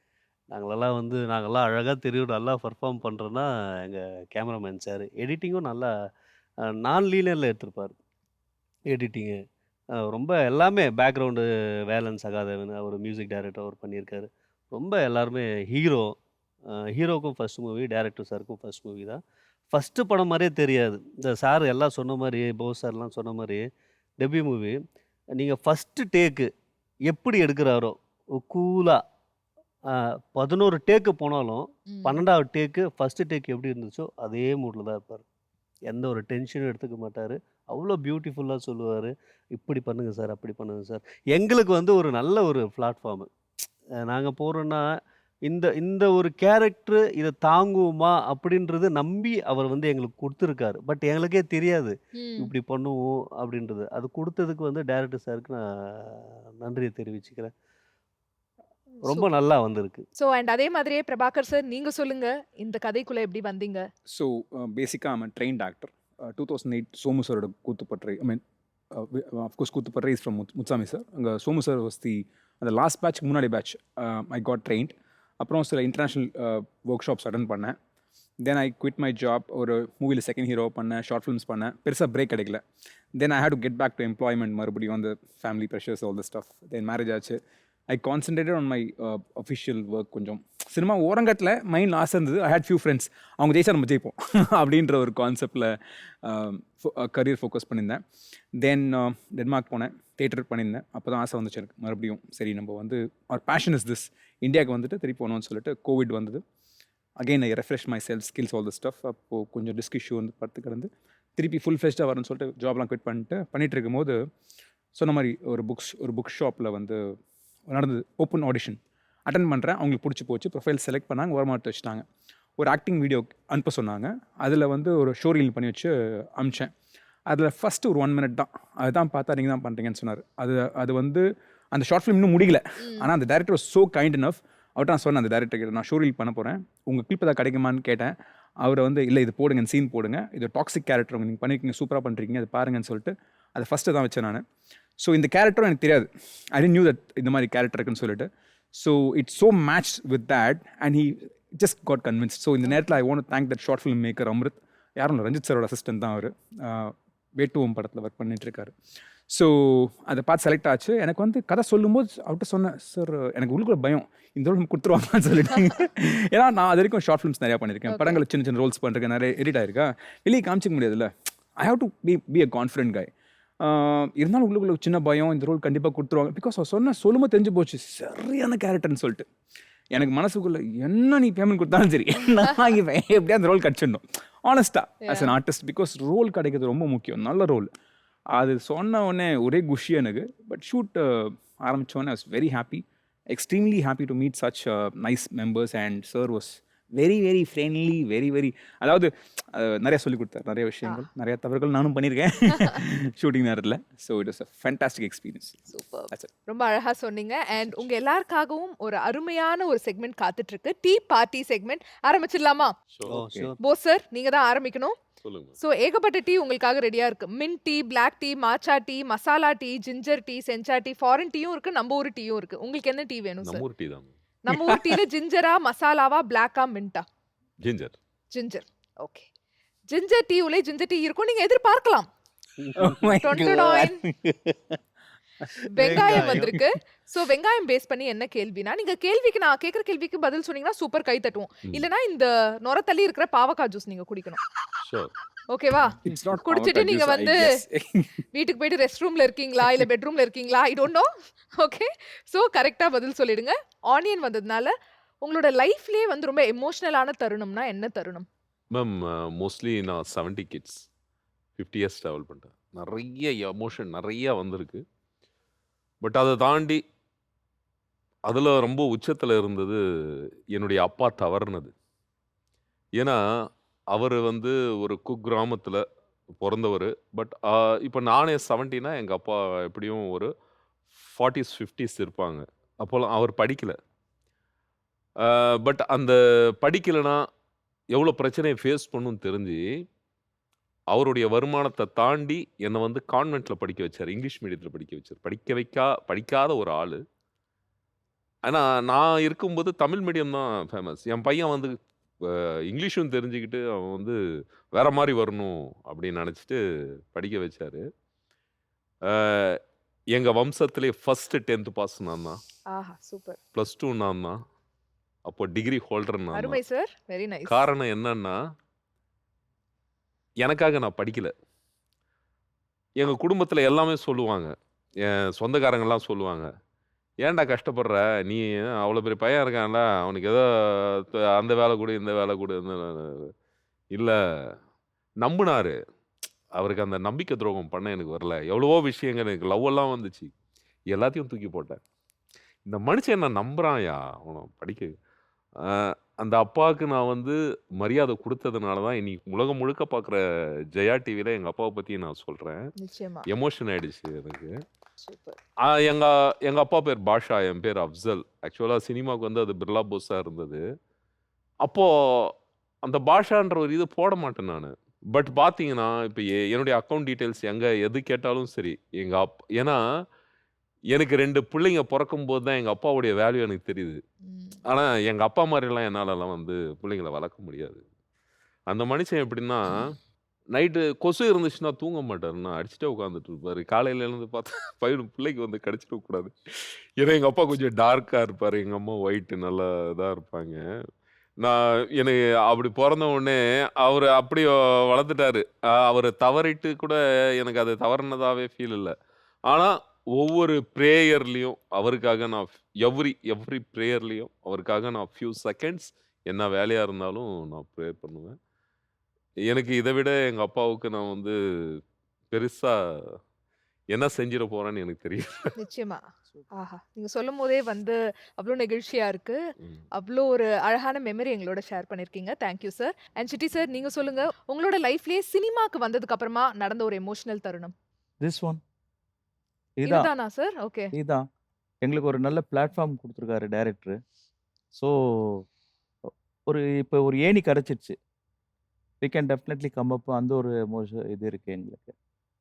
நாங்கள்லாம் அழகாக தெரியும், நல்லா பர்ஃபார்ம் பண்ணுறோன்னா எங்கள் கேமராமேன் சார். எடிட்டிங்கும் நல்லா நான் லீனியரில் எடுத்திருப்பார். எடிட்டிங்கு ரொம்ப எல்லாமே பேக்ரவுண்டு வேலன் சகாதேவன் அவர் மியூசிக் டைரக்டர் அவர் பண்ணியிருக்காரு. ரொம்ப எல்லாருமே ஹீரோவுக்கும் ஃபர்ஸ்ட் மூவி, டைரக்டர் சாருக்கும் ஃபர்ஸ்ட் மூவி தான். ஃபஸ்ட்டு படம் மாதிரியே தெரியாது. இந்த சார் எல்லாம் சொன்ன மாதிரி, போஸ் சார்லாம் சொன்ன மாதிரி டெபியூ மூவி. நீங்கள் ஃபஸ்ட்டு டேக்கு எப்படி எடுக்கிறாரோ கூலாக 11 டேக்கு போனாலும் ம். 12வது டேக்கு ஃபஸ்ட்டு டேக் எப்படி இருந்துச்சோ அதே மூடில் தான் இருப்பார். எந்த ஒரு டென்ஷனும் எடுத்துக்க மாட்டார். அவ்வளோ பியூட்டிஃபுல்லாக சொல்லுவார். இப்படி பண்ணுங்க சார், அப்படி பண்ணுங்க சார். எங்களுக்கு வந்து ஒரு நல்ல ஒரு பிளாட்ஃபார்மு. நாங்கள் போகிறோன்னா இந்த ஒரு கேரக்டரு இதை தாங்குவோமா அப்படின்றது நம்பி அவர் வந்து எங்களுக்கு கொடுத்துருக்காரு. பட் எங்களுக்கே தெரியாது ம். இப்படி பண்ணுவோம் அப்படின்றது. அது கொடுத்ததுக்கு வந்து டைரக்டர் சாருக்கு நான் நன்றியை தெரிவிச்சுக்கிறேன். ரொம்ப நல்லா வந்திருக்கு. ஸோ அண்ட் அதே மாதிரியே பிரபாகர் சார் நீங்க சொல்லுங்க. இந்த கதைக்குள்ள எப்படி வந்தீங்க? ஸோ பேசிக்காக ஐம் ட்ரெயின்ட் ஆக்டர். 2008 சோமு சாரோட Koothupattarai, I mean of course Koothupattarai is from Muthusamy sir. அங்கே சோமு சார் வாஸ் அந்த லாஸ்ட் பேட்ச், முன்னாடி பேட்ச். I got trained. அப்புறம் சில இன்டர்நேஷ்னல் ஒர்க் ஷாப்ஸ் அட்டன் பண்ணேன். Then I quit my job. ஒரு மூவியில் செகண்ட் ஹீரோ பண்ணேன், ஷார்ட் ஃபிலிம்ஸ் பண்ணேன். பெருசாக பிரேக் கிடைக்கல. Then I had to get back to employment, மறுபடியும் அந்த family pressures, all the stuff. Then marriage ஆச்சு. I concentrated on my official work. கொஞ்சம் சினிமா ஓரங்கட்டில் மைண்டில் ஆசை இருந்தது. ஐ ஹேட் ஃபியூ ஃப்ரெண்ட்ஸ், அவங்க ஜெயிச்சா நம்ம ஜெயிப்போம் அப்படின்ற ஒரு கான்செப்டில் கரியர் ஃபோக்கஸ் பண்ணியிருந்தேன். தென் டென்மார்க் போனேன், தியேட்டர் பண்ணியிருந்தேன். அப்போ தான் ஆசை வந்துச்சு எனக்கு மறுபடியும். சரி நம்ம வந்து அவர் பேஷன் இஸ் திஸ், இந்தியாவுக்கு வந்துட்டு திருப்பி போகணும்னு சொல்லிட்டு கோவிட் வந்தது. Again I refresh my self skills all the stuff. அப்போது கொஞ்சம் டிஸ்க் இஷ்யூ வந்து படுத்து கிடந்து திருப்பி ஃபுல் ஃப்ளெஷ்டாக வரணும்னு சொல்லிட்டு ஜாப்லாம் குவிட் பண்ணிட்டு இருக்கும்போது சொன்ன மாதிரி ஒரு புக் ஷாப்பில் வந்து நடந்தது ஓப்பன் ஆடிஷன். அட்டன் பண்ணுறேன், அவங்களுக்கு பிடிச்சி போச்சு, ப்ரொஃபைல் செலக்ட் பண்ணாங்க, ஓரமாட்டு வச்சுட்டாங்க. ஒரு ஆக்டிங் வீடியோ அனுப்ப சொன்னாங்க. அதில் வந்து ஒரு ஷோ ரீல் பண்ணி வச்சு அனுப்பிச்சேன். அதில் ஃபஸ்ட்டு ஒரு 1 minute தான், அதுதான் பார்த்தா நீங்கள் தான் பண்ணுறீங்கன்னு சொன்னார். அது வந்து அந்த ஷார்ட் ஃபிலிம் இன்னும் முடியல. ஆனால் அந்த director was so kind enough. அவர்கிட்ட நான் சொன்னேன் அந்த டேரக்டர் கிட்ட, நான் ஷோ ரீல் பண்ண போகிறேன், உங்கள் கிளிப் ஏதாவது கிடைக்குமான்னு கேட்டேன். அவரை வந்து இல்லை இது போடுங்க, சீன் போடுங்க, இது டாக்ஸிக் கேரக்டர் நீங்கள் பண்ணியிருக்கீங்க, சூப்பராக பண்ணுறீங்க, அது பாருங்கன்னு சொல்லிட்டு அதை ஃபஸ்ட்டு தான் வச்சேன் நான். ஸோ இந்த கேரக்டரும் எனக்கு தெரியாது, ஐ டென்ட் நியூ தட் இந்த மாதிரி கேரக்டர் இருக்குன்னு சொல்லிட்டு. So it's so match with that and he just got convinced. So இந்த நேரத்தில் I want thank that short film maker Amruth. யாரும் இல்லை, ரஞ்சித் சாரோட அசிஸ்டன்ட் தான் அவர். வேட்டுவம் படத்தில் ஒர்க் பண்ணிகிட்ருக்காரு. ஸோ அதை பார்த்து செலக்ட் ஆச்சு. எனக்கு வந்து கதை சொல்லும்போது அவர்கிட்ட சொன்னேன், சார் எனக்கு உள்ளுக்குள்ள பயம், இந்த ரோல் கொடுத்துருவாங்கன்னு சொல்லிட்டாங்க. ஏன்னா நான் அது வரைக்கும் ஷார்ட் ஃபிலிம்ஸ் நிறையா பண்ணியிருக்கேன், படங்கள் சின்ன சின்ன ரோல்ஸ் பண்ணுறேன், நிறைய எடிட் ஆயிருக்கா, வெளியே காமிச்சிக்க முடியாதுல்ல. I have to be a confident guy. இருந்தாலும் உள்ளுக்குள்ள சின்ன பயம், இந்த ரோல் கண்டிப்பாக கொடுத்துருவாங்க. பிகாஸ் அவர் சொல்லும்போது தெரிஞ்சு போச்சு சரியான கேரக்டர்னு சொல்லிட்டு. எனக்கு மனசுக்குள்ளே என்ன நீ பேமெண்ட் கொடுத்தாலும் சரி, நான் எப்படியா அந்த ரோல் கிடச்சிடணும் ஆனஸ்ட்டாக as an artist. Because role கிடைக்கிறது ரொம்ப முக்கியம், நல்ல ரோல். அது சொன்ன உடனே ஒரே குஷி எனக்கு. பட் ஷூட் ஆரம்பித்தோடனே I was very happy, extremely happy to meet such nice members. And sir was very very friendly, very அதாவது நிறையா சொல்லிக் கொடுத்தார், நிறைய விஷயங்கள், நிறைய தவறுகள் நானும் பண்ணியிருக்கேன் ஷூட்டிங் நேரத்தில். So it was a fantastic experience. Super, ரொம்ப அழகா சொன்னீங்க. அண்ட் உங்க எல்லாருக்காகவும் ஒரு அருமையான ஒரு செக்மெண்ட் காத்துட்டு இருக்கு, டீ பார்ட்டி செக்மெண்ட். ஆரம்பிச்சிடலாமா? போஸ் சார், நீங்க தான் ஆரம்பிக்கணும். ஸோ ஏகப்பட்ட டீ உங்களுக்காக ரெடியா இருக்கு. Mint tea, black tea, matcha tea, masala tea, ginger tea, sencha tea, foreign டீயும் இருக்கு, நம்ம ஊர் டீயும் இருக்கு. உங்களுக்கு என்ன டீ வேணும் சார்? நம்ம ஊர் டீல ஜிஞ்சரா, மசாலாவா, பிளாக்கா, மின்ட்டா? ஜிஞ்சர். ஓகே, ஜிஞ்சர் டீ உள்ள ஜிஞ்சர் டீ இருக்கும், நீங்க எதிர்பார்க்கலாம். வெங்காயம் வந்திருக்கு. சோ வெங்காயம் பேஸ் பண்ணி என்ன கேள்வினா, நீங்க கேள்விக்கு நான் கேக்குற கேள்விக்கு பதில் சொன்னீங்கன்னா சூப்பர் கை தட்டுவோம். இல்லனா இந்த நொரத்தள்ளி இருக்கிற பாவக்காய் ஜூஸ் நீங்க குடிக்கணும். ஓகேவா? குடிச்சிட்டு நீங்க வந்து வீட்டுக்கு போயிட்டு ரெஸ்ட் ரூம்ல இருக்கீங்களா இல்ல பெட்ரூம்ல இருக்கீங்களா, I don't know. Okay, so கரெக்டா பதில் சொல்லிடுங்க. ஆனியன் வந்ததுனால உங்களோட லைஃப்லயே வந்து ரொம்ப எமோஷனலான தருணம்னா என்ன தருணம்? மேம், மோஸ்ட்லி நான் 70 கிட்ஸ் 50 இயர்ஸ் ட்ராவல் பண்ணிட்டேன். நிறைய எமோஷன் நிறைய வந்திருக்கு. பட் அதை தாண்டி அதில் ரொம்ப உச்சத்தில் இருந்தது என்னுடைய அப்பா தவறுனது. ஏன்னா அவர் வந்து ஒரு குக்கிராமத்தில் பிறந்தவர். பட் இப்போ நானே 70னா எங்கள் அப்பா எப்படியும் ஒரு 40s 50s இருப்பாங்க. அப்போலாம் அவர் படிக்கலை. பட் அந்த படிக்கலைன்னா எவ்வளோ பிரச்சனையை ஃபேஸ் பண்ணுன்னு தெரிஞ்சு அவருடைய வருமானத்தை தாண்டி என்னை வந்து கான்வென்ட்டில் படிக்க வச்சார், இங்கிலீஷ் மீடியத்தில் படிக்க வச்சார். படிக்காத ஒரு ஆள். ஆனால் நான் இருக்கும்போது தமிழ் மீடியம் தான் ஃபேமஸ். என் பையன் வந்து இங்கிலீஷும் தெரிஞ்சுக்கிட்டு அவன் வந்து வேற மாதிரி வரணும் அப்படின்னு நினச்சிட்டு படிக்க வச்சார். எங்கள் வம்சத்திலே ஃபஸ்ட்டு 10th பாஸ் நான் தான். சூப்பர். +2 நான் தான். அப்போ டிகிரி ஹோல்டர் நான் அருமை தான். Sir, very nice. காரணம் என்னன்னா, எனக்காக நான் படிக்கல. எங்கள் குடும்பத்தில் எல்லாமே சொல்லுவாங்க, என் சொந்தக்காரங்கெல்லாம் சொல்லுவாங்க, ஏன்டா கஷ்டப்படுற, நீ அவ்வளோ பெரிய பையன் இருக்கான்ல, அவனுக்கு ஏதோ அந்த வேலை கொடு இந்த வேலை கொடு. இல்லை, நம்பினாரு. அவருக்கு அந்த நம்பிக்கை துரோகம் பண்ண எனக்கு வரல. எவ்வளவோ விஷயங்கள் எனக்கு லவ்வெல்லாம் வந்துச்சு, எல்லாத்தையும் தூக்கி போட்டேன். இந்த மனுஷன் என்ன நம்புறான்யா, அவனை படிக்க. அந்த அப்பாவுக்கு நான் வந்து மரியாதை கொடுத்ததுனால தான் இன்னைக்கு உலகம் முழுக்க பார்க்குற ஜெயா டிவியில் எங்கள் அப்பாவை பற்றி நான் சொல்கிறேன். நிச்சயமா. எமோஷன் ஆயிடுச்சு எனக்கு. சூப்பர். எங்கள் அப்பா பேர் பாஷா, என் பேர் அஃப்சல். ஆக்சுவலாக சினிமாவுக்கு வந்து அது பிர்லா போஸாக இருந்தது. அப்போது அந்த பாஷான்ற ஒரு இது போட மாட்டேன் நான். பட் பார்த்தீங்கன்னா இப்போ என்னுடைய அக்கௌண்ட் டீட்டெயில்ஸ் எது கேட்டாலும் சரி ஏன்னா எனக்கு 2 பிள்ளைங்க பிறக்கும் போது தான் எங்கள் அப்பாவுடைய வேல்யூ எனக்கு தெரியுது. ஆனால் எங்கள் அப்பா மாதிரிலாம் என்னாலலாம் வந்து பிள்ளைங்களை வளர்க்க முடியாது. அந்த மனுஷன் எப்படின்னா, நைட்டு கொசு இருந்துச்சுன்னா தூங்க மாட்டாருண்ணா. அடிச்சுட்டே உட்காந்துட்டு இருப்பாரு. காலையில எழுந்து பார்த்தா பிள்ளைக்கு வந்து கடிச்சிடக்கூடாது. ஏன்னா எங்க அப்பா கொஞ்சம் டார்க்கா இருப்பாரு. எங்க அம்மா ஒயிட் நல்லா இதா இருப்பாங்க. எனக்கு அப்படி பொறந்த உடனே அவரு அப்படி வளர்த்துட்டாரு. அவரு தவறிட்டு கூட எனக்கு அது தவறுனதாவே ஃபீல் இல்ல. ஆனா, ஒவ்வொரு பிரேயர்லயும் அவருக்காக நான் எவ்ரி பிரேயர்லயும் அவருக்காக நான் ஃபியூ செகண்ட்ஸ் என்ன வேலையா இருந்தாலும் நான் ப்ரே பண்ணுவேன். எனக்கு இத விட எங்க அப்பாவுக்கு நான் வந்து பெருசா என்ன செஞ்சிட போறேன்னு எனக்கு தெரியல. நிச்சயமா. ஆஹா! நீங்க சொல்லும்போதே வந்து அவ்ளோ நெகிழ்ச்சியா இருக்கு. ம். அவ்ளோ ஒரு அழகான மெமரி எங்களோட ஷேர் பண்ணியிருக்கீங்க. Thank you sir. And city sir நீங்க சொல்லுங்க. உங்களோட லைஃப்லயே சினிமாக்கு வந்ததுக்கு அப்புறமா நடந்த ஒரு எமோஷனல் தருணம். திஸ் ஒன் இதுதான் இதுதானா சார்? ஓகே. இதுதான் எங்களுக்கு ஒரு நல்ல பிளாட்ஃபார்ம் கொடுத்துருக்காரு டைரக்டர். ஸோ இப்போ ஒரு ஏணி கிடைச்சிருச்சு. We can definitely come up அந்த ஒரு இது இருக்கு எங்களுக்கு.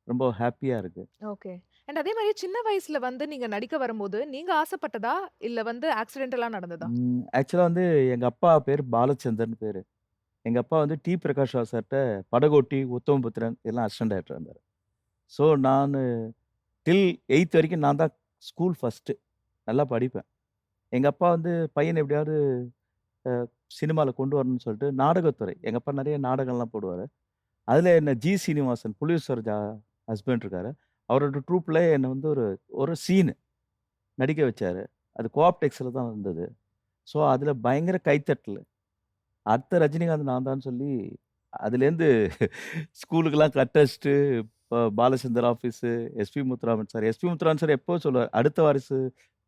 ரொம்ப ஹாப்பியா இருக்கு. ஓகே. அண்ட் அதே மாரி சின்ன வயசுல வந்து நீங்க நடிக்க வரும்போது, நீங்க ஆசைப்பட்டதா? இல்ல வந்து ஆக்சிடென்டலா நடந்ததா? ஆக்சுவலா வந்து எங்க அப்பா பேரு பாலச்சந்தர்ன்னு பேரு. எங்க அப்பா வந்து டி. பிரகாஷ் ராவ் சார்ட்ட படகோட்டி, உத்தமபுத்திரன் இதெல்லாம் அசிஸ்டன்ட் டைரக்டரா இருந்தாரு. ஸோ நானு டில் 8த் வரைக்கும் நான் தான் ஸ்கூல் ஃபர்ஸ்ட்டு. நல்லா படிப்பேன். எங்க அப்பா வந்து பையன எப்படியாவது அ சினிமால கொண்டு வரணும்னு சொல்லிட்டு நாடகத்துறை. எங்க அப்பா நெறைய நாடகம்லாம் போடுவாரு. அதுல என்ன ஜி. சீனிவாசன் புலியூர் ஹஸ்பண்ட் இருக்காரு. அவரோட ட்ரூப்ல என்ன வந்து ஒரு ஒரு சீனு நடிக்க வச்சாரு. அது கோஆப்டெக்ஸ்ல தான் இருந்தது. ஸோ அதுல பயங்கர கைத்தட்டலு. அடுத்த ரஜினிகாந்த் நான் தான் சொல்லி அதுலேருந்து ஸ்கூலுக்கெல்லாம் கட் அடிச்சுட்டு Balachander office, SP Muthuraman sir. SP Muthuraman sir எப்பவும் சொல்லுவாரு, அடுத்த வாரிசு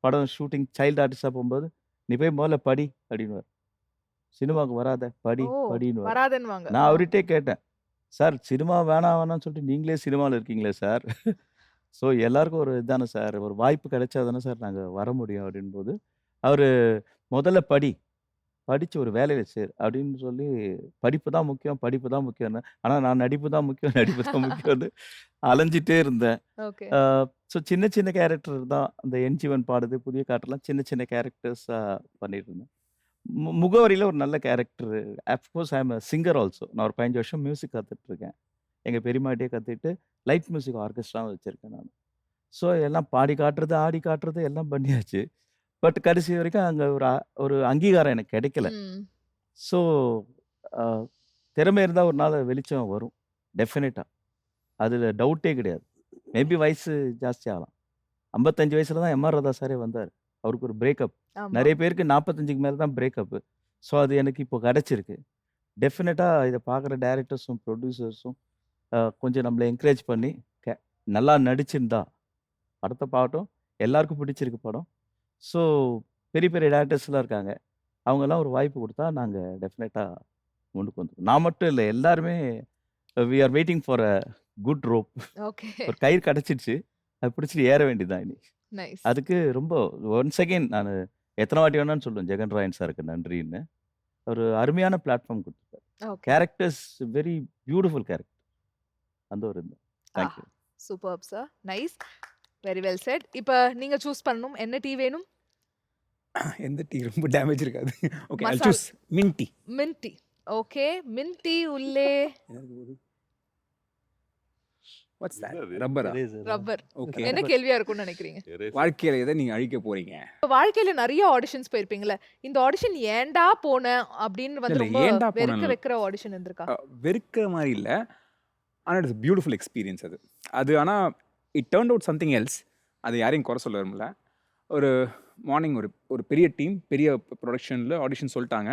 படம் ஷூட்டிங் சைல்டு ஆர்டிஸ்ட்டா போம்போது, "நீ போய் முதல்ல படி" அப்படின்னுவாரு. "சினிமாவுக்கு வராத, படி" ஓ! படின்னுவாரு. வராதுன்னுவாங்க. நான் ஆ. அவர்கிட்டயே கேட்டேன், "சார் சினிமா வேணாம் வேணாம்னு சொல்லிட்டு நீங்களே சினிமால இருக்கீங்களே சார். ஸோ எல்லாருக்கும் ஒரு இதானே சார், ஒரு வாய்ப்பு கிடைச்சா தானே சார் நாங்க வர முடியும்" அப்படின்போது, அவரு "முதல்ல படி. படிச்சு ஒரு வேலையில சேரு" அப்படின்னு சொல்லி படிப்பு தான் முக்கியம், படிப்பு தான் முக்கியம்ன்னு. ஆனா நான் நடிப்பு தான் முக்கியம், நடிப்பு தான் முக்கியம்ன்னு அலைஞ்சிட்டே இருந்தேன். ஓகே. ஆ ஸோ சின்ன சின்ன கேரக்டர் தான். அந்த என் ஜீவன் பாடுது, புதிய காற்றெல்லாம் சின்ன சின்ன கேரக்டர்ஸா பண்ணிட்டு இருந்தேன். முகவரியில ஒரு நல்ல character. Of course I am a singer also. நான் ஒரு 15 வருஷம் மியூசிக் கத்துட்டு இருக்கேன். எங்க பெரியம்மாகிட்டயே கத்துக்கிட்டு லைட் மியூசிக் ஆர்கெஸ்ட்ராவும் வச்சிருக்கேன் நானு. ஸோ எல்லாம் பாடி காட்டுறது, ஆடி காட்டுறது எல்லாம் பண்ணியாச்சு. பட் கடைசி வரைக்கும் அங்க ஒரு அங்கீகாரம் எனக்கு கிடைக்கல. ம். ஸோ அ திறமை இருந்தா ஒரு நாள் வெளிச்சம் வரும். டெஃபினட்டா. அதுல டவுட்டே கிடையாது. மேபி வயசு ஜாஸ்தி ஆகலாம். 55 வயசுல தான் எம்.ஆர். ராதா சாரே வந்தாரு. அவருக்கு ஒரு பிரேக்கப். ஆமா. நெறைய பேருக்கு 45க்கு மேல தான் பிரேக்கப்பு. ஸோ அது எனக்கு இப்போ கிடைச்சிருக்கு. டெஃபினட்டா இத பார்க்குற டைரக்டர்ஸும், புரொடியூசர்ஸும் கொஞ்சம் நம்மள என்கரேஜ் பண்ணி, கே நல்லா நடிச்சிருந்தா, படத்த பார்க்கட்டும். எல்லாருக்கும் பிடிச்சிருக்கு படம். ஸோ பெரிய பெரிய டைரக்டர்ஸ்லாம் இருக்காங்க. அவங்கலாம் ஒரு வாய்ப்பு குடுத்தா, நாங்க டெஃபினட்டா முன்னுக்கு வந்துருவோம். நான் மட்டும் இல்ல, எல்லாருமே we are waiting for a good rope. Okay. ஒரு கயிறு கிடைச்சிடுச்சு. அத பிடிச்சிட்டு ஏற வேண்டியது தான் இனி. நைஸ். அதுக்கு ரொம்ப ஒன்ஸ் அகைன் நானு எத்தன வாட்டி வேணாலும் சொல்லுவேன் ஜெகன் ராயன் சாருக்கு நன்றின்னு. ஒரு அருமையான பிளாட்ஃபார்ம் குடுத்துருக்காரு. Okay. Characters very beautiful character. அந்த ஒரு இது. Thank you. Superb sir. Nice. Very well said. இப்ப நீங்க சூஸ் பண்ணணும். என்ன டீ வேணும்? எந்த டீ ரொம்ப டேமேஜ் இருக்காது. Okay I must choose mint tea. Mint tea. Okay. Mint tea உள்ளே வாட்ஸ் தட்? என்னது? ரப்பரா? Eraser. ரப்பர். ஓகே. என்ன கேள்வியா இருக்கும்னு நினைக்கிறீங்க? Eraser. வாழ்க்கையில எதை நீங்க அழிக்க போறீங்க? இப்ப வாழ்க்கையில நெறைய ஆடிஷன்ஸ் போயிருப்பீங்கல்ல. இந்த ஆடிஷன் ஏன்டா போனேன் அப்படின்னு வந்து இல்ல, ரொம்ப ஏன்டா வெறுக்க போனேன்னு வைக்கிற ஆடிஷன் இருந்திருக்கா? வெறுக்கிற மாரி இல்ல. ஆனா இட்ஸ் பியூட்டிஃபுல் எக்ஸ்பீரியன்ஸ் அது. அது ஆனா it turned out something else. அது யாரையும் குறை சொல்ல விரும்பல. ஒரு மார்னிங் ஒரு பெரிய டீம், பெரிய ப்ரொடக்ஷன்ல ஆடிஷன் சொல்ட்டாங்க.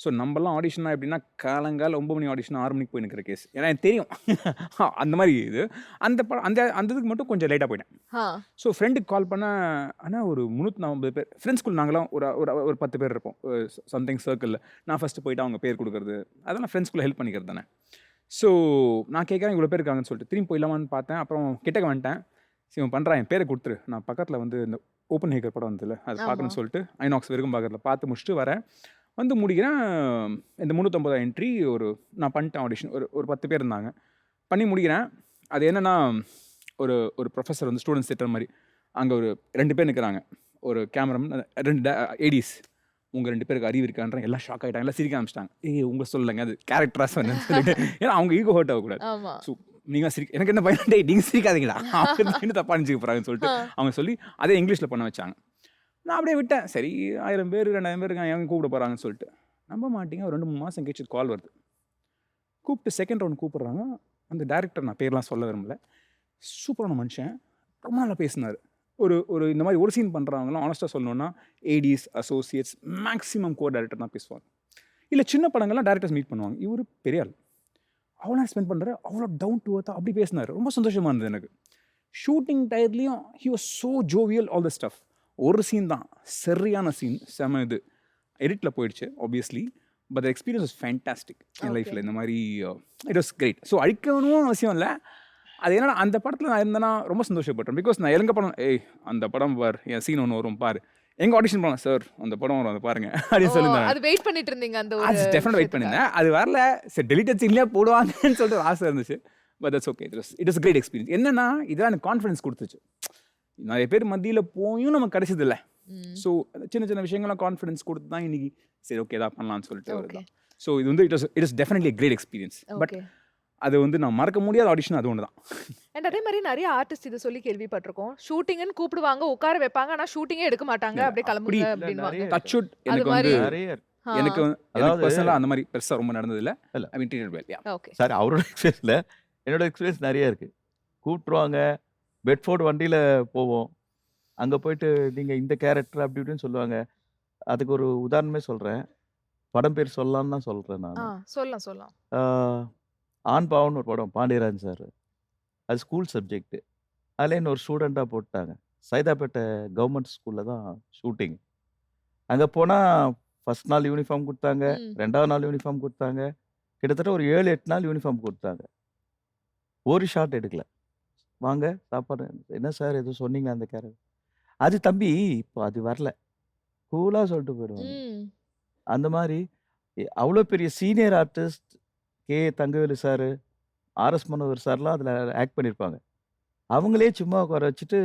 ஸோ நம்பலாம் ஆடிஷன்னா எப்படின்னா, காலங்கால 9 மணி ஆடிஷன் 6 மணிக்கு போய் நிக்கிற கேஸ். ஏன்னா எனக்கு தெரியும். அந்த மாரி இது. அந்த இதுக்கு மட்டும் கொஞ்சம் லேட்டா போயிட்டேன். ஆ. ஸோ ஃப்ரெண்டுக்கு கால் பண்ணேன். ஆனா ஒரு 340 பேர் ஃப்ரெண்ட்ஸ்குள்ள நாங்கலாம் ஒரு 10 பேர் இருப்போம். சம்திங் சர்க்கிள்ல. நான் ஃபர்ஸ்ட்டு போயிட்டு அவங்க பேர் குடுக்குறது. அதெல்லாம் ஃப்ரெண்ட்ஸ்குள்ள ஹெல்ப் பண்ணிக்கிறது தானே. ஸோ நான் கேட்குறேன் இவ்வளோ பேர் இருக்காங்கன்னு சொல்லிட்டு திரும்பி போயிடலாமான்னு பார்த்தேன். அப்புறம் கிட்டக்க வந்துட்டேன். சரி இவன் பண்ணுறான், என் பேரை கொடுத்துரு. நான் பக்கத்தில் வந்து இந்த ஓப்பன் ஹேக்கர் படம் வந்ததில்ல, அது ஆமா. பார்க்கணும்னு சொல்லிட்டு ஐநாக்ஸ் வரைக்கும் பார்க்கறதுல பார்த்து முடிச்சுட்டு வரேன். வந்து முடிக்கிறேன். இந்த 350 என்ட்ரி நான் பண்ணிட்டேன் ஆடிஷன். ஒரு 10 பேர் இருந்தாங்க. பண்ணி முடிக்கிறேன். அது என்னன்னா, ஒரு ப்ரொஃபஸர் வந்து ஸ்டூடெண்ட்ஸ் திட்டுற மாதிரி. அங்கே ஒரு 2 பேர் நிற்கிறாங்க. ஒரு கேமராமேன், 2 ஏடிஸ். உங்கள் 2 பேருக்கு அறிவு இருக்கான்ற எல்லாம் ஷாக் ஆகிட்டாங்க, எல்லாம் சிரிக்க ஆரம்பிச்சிட்டாங்க. உங்களை சொல்லலைங்க, அது கேரக்டராக சொன்னேன்னு சொல்லிட்டு. ஏன்னா அவங்க ஈகோ ஹர்ட் ஆகக்கூடாது. ஆமா. ஸோ நீங்கள் எனக்கு என்ன பையன், டேய் நீங்கள் சிரிக்காதீங்கடா, அவங்க என்ன தப்பாக நினச்சிக்க போகிறாங்கன்னு சொல்லிட்டு அவங்க சொல்லி அதே இங்கிலீஷில் பண்ண வச்சாங்க. நான் அப்படியே விட்டேன். சரி 1000 பேர் 2000 பேர் எவங்க கூப்பிட போகிறாங்கன்னு சொல்லிட்டு. நம்ப மாட்டீங்க, ஒரு 2-3 மாதம் கழிச்சு கால் வருது. கூப்பிட்டு செகண்ட் ரவுண்ட் கூப்பிட்றாங்க. அந்த டேரக்டர், நான் பேர்லாம் சொல்ல விரும்பல, சூப்பரான மனுஷன், ரொம்ப நல்லா பேசினார். ஒரு இந்த மாதிரி ஒரு சீன் பண்ணுறவங்களாம் ஆனஸ்ட்டாக சொல்லணுன்னா ADs, associates, maximum co director தான் பேசுவாங்க. இல்லை சின்ன படங்கள்லாம் டேரக்டர்ஸ் மீட் பண்ணுவாங்க. இவர் பெரிய ஆள், அவ்வளோ ஸ்பெண்ட் பண்ணுறாரு, அவ்வளோ டவுன் டு அர்த்தாக அப்படி பேசினார். ரொம்ப சந்தோஷமாக இருந்தது எனக்கு. ஷூட்டிங் டயர்லேயும் he was so jovial, all the stuff. ஒரு சீன் தான் சரியான சீன், செம இது எடிட்டில் போயிடுச்சு obviously, but experience was fantastic என் லைஃப்பில். இந்த மாதிரி இட் வாஸ் கிரேட். ஸோ அடிக்கணும் அவசியம் இல்லை. அது என்னன்னா அந்த படத்தில் நான் இருந்தேன்னா ரொம்ப சந்தோஷப்பட்டேன். பிகாஸ் நான் எங்க படம், அந்த படம் பார், என் சீன் ஒன்று வரும் பாரு, எங்க ஆடிஷன் பண்ணலாம் சார், அந்த படம் வரும், அதை பாருங்க அப்படின்னு சொல்லியிருந்தாங்க. அது வெயிட் பண்ணிட்டு இருந்தீங்க அந்த ஒரு அது டெஃபினட் வெயிட் பண்ணியிருந்தேன். அது வரல, சரி டெலிட்டட் சீன்லேயே போடுவாங்கன்னு சொல்லிட்டு ஒரு ஆசை இருந்துச்சு. But that's okay, it is great experience. என்னன்னா இதெல்லாம் எனக்கு கான்ஃபிடன்ஸ் கொடுத்துச்சு. நிறைய பேர் மத்தியில் போயும் நமக்கு கிடைச்சது இல்லை. ஸோ சின்ன சின்ன விஷயங்கள்லாம் கான்ஃபிடன்ஸ் கொடுத்து தான் இன்னைக்கு சரி ஓகே தான் பண்ணலாம்னு சொல்லிட்டு வருது. ஸோ இது வந்து it is definitely great experience. But அது வந்து நான் மறக்க முடியாத ஆடிஷன் அது ஒன்று தான். அண்ட் அதே மாதிரி நிறைய ஆர்டிஸ்ட் இது சொல்லி கேள்விப்பட்டிருக்கோம். ஷூட்டிங்னு கூப்பிடுவாங்க, உட்கார வைப்பாங்க, ஆனா ஷூட்டிங்கே எடுக்க மாட்டாங்க, அப்படியே கிளம்புங்க அப்படின்வாங்க. டச்சுட் எனக்கு வந்து எனக்கு பர்சனலாக அந்த மாதிரி பெருசாக ரொம்ப நடந்தது இல்லை. I mean treated well. Yeah okay sir, அவரோட எக்ஸ்பீரியன்ஸில் என்னோட எக்ஸ்பீரியன்ஸ் நிறைய இருக்குது. கூப்பிட்ருவாங்க, பெட்ஃபோர்ட் வண்டியில் போவோம், அங்கே போயிட்டு நீங்கள் இந்த கேரக்டர் அப்படி இப்படின்னு சொல்லுவாங்க. அதுக்கு ஒரு உதாரணமே சொல்கிறேன், படம் பேர் சொல்லலான்னு தான் சொல்கிறேன் நான். சொல்லலாம். ஆண் பாவம்னு ஒரு படம், பாண்டியராஜன் சார், அது ஸ்கூல் சப்ஜெக்ட்டு. அதில் என்ன ஒரு ஸ்டூடெண்ட்டாக போட்டாங்க. சைதாப்பேட்டை கவர்மெண்ட் ஸ்கூலில் தான் ஷூட்டிங். அங்கே போனால் ஃபஸ்ட் நாள் யூனிஃபார்ம் கொடுத்தாங்க, 2வது நாள் யூனிஃபார்ம் கொடுத்தாங்க, கிட்டத்தட்ட ஒரு 7-8 நாள் யூனிஃபார்ம் கொடுத்தாங்க. ஒரு ஷாட் எடுக்கல. வாங்க சாப்பாடு, என்ன சார் எதுவும் சொன்னீங்க அந்த கேரக்டர், அது தம்பி இப்போ அது வரல, கூலாக சொல்லிட்டு போயிடுவாங்க. அந்த மாதிரி அவ்வளோ பெரிய senior artist K Thangavelu sir, RS Manohar சார்லாம் அதில் ஆக்ட் பண்ணியிருப்பாங்க. அவங்களே சும்மா உட்கார வச்சுட்டு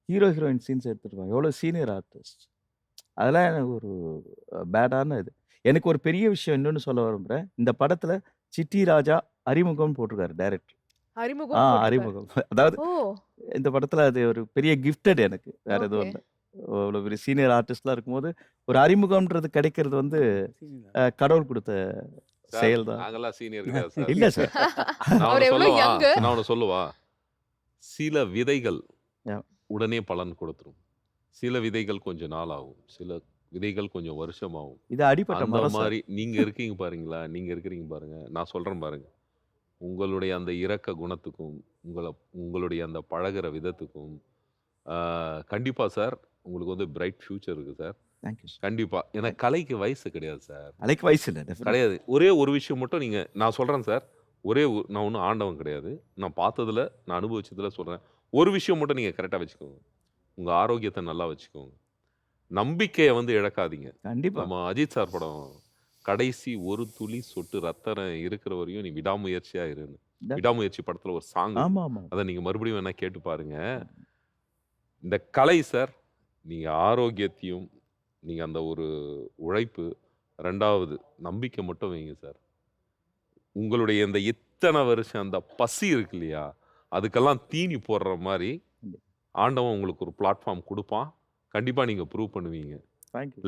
ஹீரோ ஹீரோயின் சீன்ஸ் எடுத்துருப்பாங்க. எவ்வளோ சீனியர் ஆர்டிஸ்ட். அதெல்லாம் எனக்கு ஒரு பேடான இது. எனக்கு ஒரு பெரிய விஷயம் இன்னொன்று சொல்ல விரும்புகிறேன். இந்த படத்தில் சிட்டி ராஜா அறிமுகம்னு போட்டிருக்காரு டைரக்டர். அறிமுகம். அதாவது இந்த படத்தில் அது ஒரு பெரிய கிஃப்டட் எனக்கு, வேற எதுவும் இல்லை. அவ்வளோ பெரிய சீனியர் ஆர்டிஸ்ட்லாம் இருக்கும்போது ஒரு அறிமுகம்ன்றது கிடைக்கிறது வந்து கடவுள் கொடுத்த செயல் தான். நாங்கெல்லாம் சீனியர் கிடையாது சார். இல்ல சார், நான் ஒன்று சொல்லுவா, சில விதைகள் உடனே பலன் கொடுத்துரும், சில விதைகள் கொஞ்சம் நாள் ஆகும், சில விதைகள் கொஞ்சம் வருஷம் ஆகும். இது அடிப்பட்ட அந்த மாதிரி நீங்க இருக்கீங்க பாருங்களா, நீங்க இருக்கிறீங்க பாருங்க, நான் சொல்றேன் பாருங்க, உங்களுடைய அந்த இரக்க குணத்துக்கும் உங்களுடைய அந்த பழகுற விதத்துக்கும் கண்டிப்பா சார் உங்களுக்கு வந்து பிரைட் ஃபியூச்சர் இருக்கு சார். Thank you sir. கண்டிப்பா. ஏன்னா கலைக்கு வயசு கிடையாது சார், அலைக்கு வயசு இல்லை கிடையாது. ஒரே ஒரு விஷயம் மட்டும் நீங்க, நான் சொல்றேன் சார், நான் ஒன்றும் ஆண்டவன் கிடையாது, நான் பார்த்ததுல நான் அனுபவிச்சதுல சொல்றேன், ஒரு விஷயம் மட்டும் நீங்க கரெக்டாக வச்சுக்கோங்க, உங்க ஆரோக்கியத்தை நல்லா வச்சுக்கோங்க, நம்பிக்கையை வந்து இழக்காதீங்க. கண்டிப்பா. நம்ம அஜித் சார் படம், கடைசி ஒரு துளி சொட்டு ரத்தம் இருக்கிற வரையும் நீ விடாமுயற்சியா இருந்து, விடாமுயற்சி படத்துல ஒரு சாங், அதை நீங்க மறுபடியும் வேணா கேட்டு பாருங்க. இந்த கலை சார், நீங்க ஆரோக்கியத்தையும், நீங்க அந்த ஒரு உழைப்பு, 2வது நம்பிக்கை மட்டும் வைங்க சார். உங்களுடைய இந்த இத்தனை வருஷம் அந்த பசி இருக்கு இல்லையா, அதுக்கெல்லாம் தீனி போடுற மாதிரி ஆண்டவன் உங்களுக்கு ஒரு பிளாட்ஃபார்ம் கொடுப்பான். கண்டிப்பா நீங்க ப்ரூவ் பண்ணுவீங்க.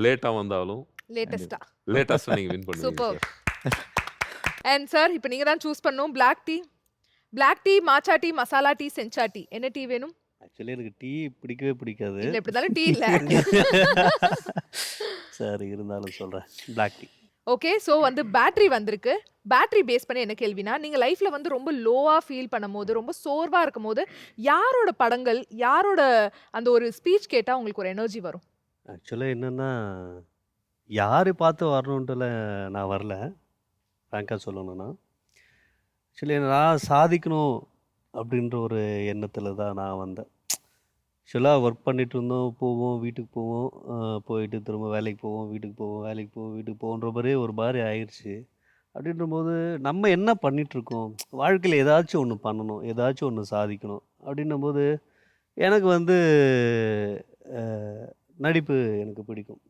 லேட்டா வந்தாலும் லேட்டஸ்டா நீங்க வின் பண்ணுவீங்க. அண்ட் சார், இப்போ நீங்க தான் சூஸ் பண்ணணும். Black tea, matcha tea, masala tea, sencha tea, என்ன டீ வேணும்? ஆக்சுவலி எனக்கு டீ பிடிக்கவே பிடிக்காது. இல்ல, எப்படி இருந்தாலும் டீ இல்ல. சரி, இருந்தாலும் சொல்றேன், பிளாக் டீ. ஓகே, ஸோ வந்து பேட்டரி வந்திருக்கு. பேட்டரி பேஸ் பண்ணி என்ன கேள்வினா, நீங்கள் லைஃப்பில் வந்து ரொம்ப லோவாக ஃபீல் பண்ணும் போது, ரொம்ப சோர்வாக இருக்கும் போது, யாரோட படங்கள், யாரோட அந்த ஒரு ஸ்பீச் கேட்டால் உங்களுக்கு ஒரு எனர்ஜி வரும்? ஆக்சுவலாக என்னென்னா, யார் பார்த்து வரணுன்ட்டுல நான் வரல, ஃப்ராங்காக சொல்லணும்னா. ஆக்சுவலி நான் சாதிக்கணும் அப்படின்ற ஒரு எண்ணத்தில் தான் நான் வந்தேன். ஆக்சுவலாக ஒர்க் பண்ணிகிட்டு இருந்தோம், போவோம், வீட்டுக்கு போவோம், போயிட்டு திரும்ப வேலைக்கு போவோம், வீட்டுக்கு போவோம், வேலைக்கு போவோம், வீட்டுக்கு போகின்ற மாதிரியே ஒரு மாதிரி ஆயிடுச்சு. அப்படின்றபோது நம்ம என்ன பண்ணிகிட்ருக்கோம், வாழ்க்கையில் ஏதாச்சும் ஒன்று பண்ணணும், ஏதாச்சும் ஒன்று சாதிக்கணும் அப்படின்னும்போது எனக்கு வந்து நடிப்பு எனக்கு பிடிக்கும்.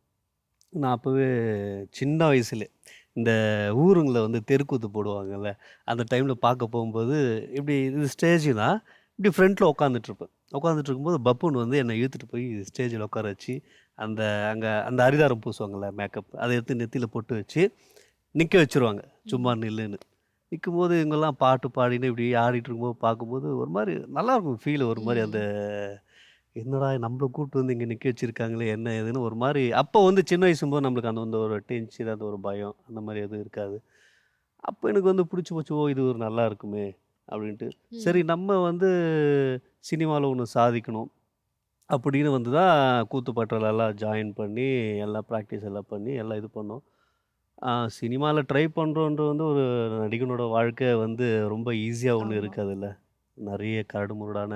நான் அப்போவே சின்ன வயசுல இந்த ஊருங்களில் வந்து தெருக்கூத்து போடுவாங்கல்ல, அந்த டைமில் பார்க்க போகும்போது இப்படி இது ஸ்டேஜ்னா இப்படி ஃப்ரண்ட்டில் உட்காந்துட்ருப்பேன். உட்காந்துட்டு இருக்கும்போது பப்புன் வந்து என்னை இழுத்துட்டு போய் ஸ்டேஜில் உட்கார வச்சு அந்த அங்கே அந்த அரிதாரம் பூசுவாங்கள்ல மேக்கப், அதை எடுத்து நெத்தியில் பொட்டு வச்சு நிற்க வச்சுருவாங்க சும்மா நில்லுன்னு. நிற்கும்போது இவங்கெல்லாம் பாட்டு பாடின்னு இப்படி ஆடிட்டு இருக்கும்போது பார்க்கும்போது ஒரு மாதிரி நல்லாயிருக்கும் ஃபீல். ஒரு மாதிரி அந்த என்னடா நம்மள கூப்பிட்டு வந்து இங்கே நிற்க வச்சுருக்காங்களே என்ன ஏதுன்னு ஒரு மாதிரி. அப்போ வந்து சின்ன வயசும்போது நம்மளுக்கு அந்த வந்து ஒரு டென்ஷன், அந்த ஒரு பயம் அந்த மாதிரி எதுவும் இருக்காது. அப்போ எனக்கு வந்து பிடிச்சி போச்சு, ஓ இது ஒரு நல்லா இருக்குமே அப்படின்ட்டு. சரி நம்ம வந்து சினிமாவில் ஒன்று சாதிக்கணும் அப்படின்னு வந்து தான் கூத்துப்பட்டறையிலலாம் ஜாயின் பண்ணி எல்லாம் ப்ராக்டிஸ் எல்லாம் பண்ணி எல்லாம் இது பண்ணோம். சினிமாவில் ட்ரை பண்ணுறோன்றது வந்து ஒரு நடிகனோட வாழ்க்கை வந்து ரொம்ப ஈஸியாக ஒன்றும் ஆமா. இருக்காதுல்ல. நிறைய கரடுமுரடான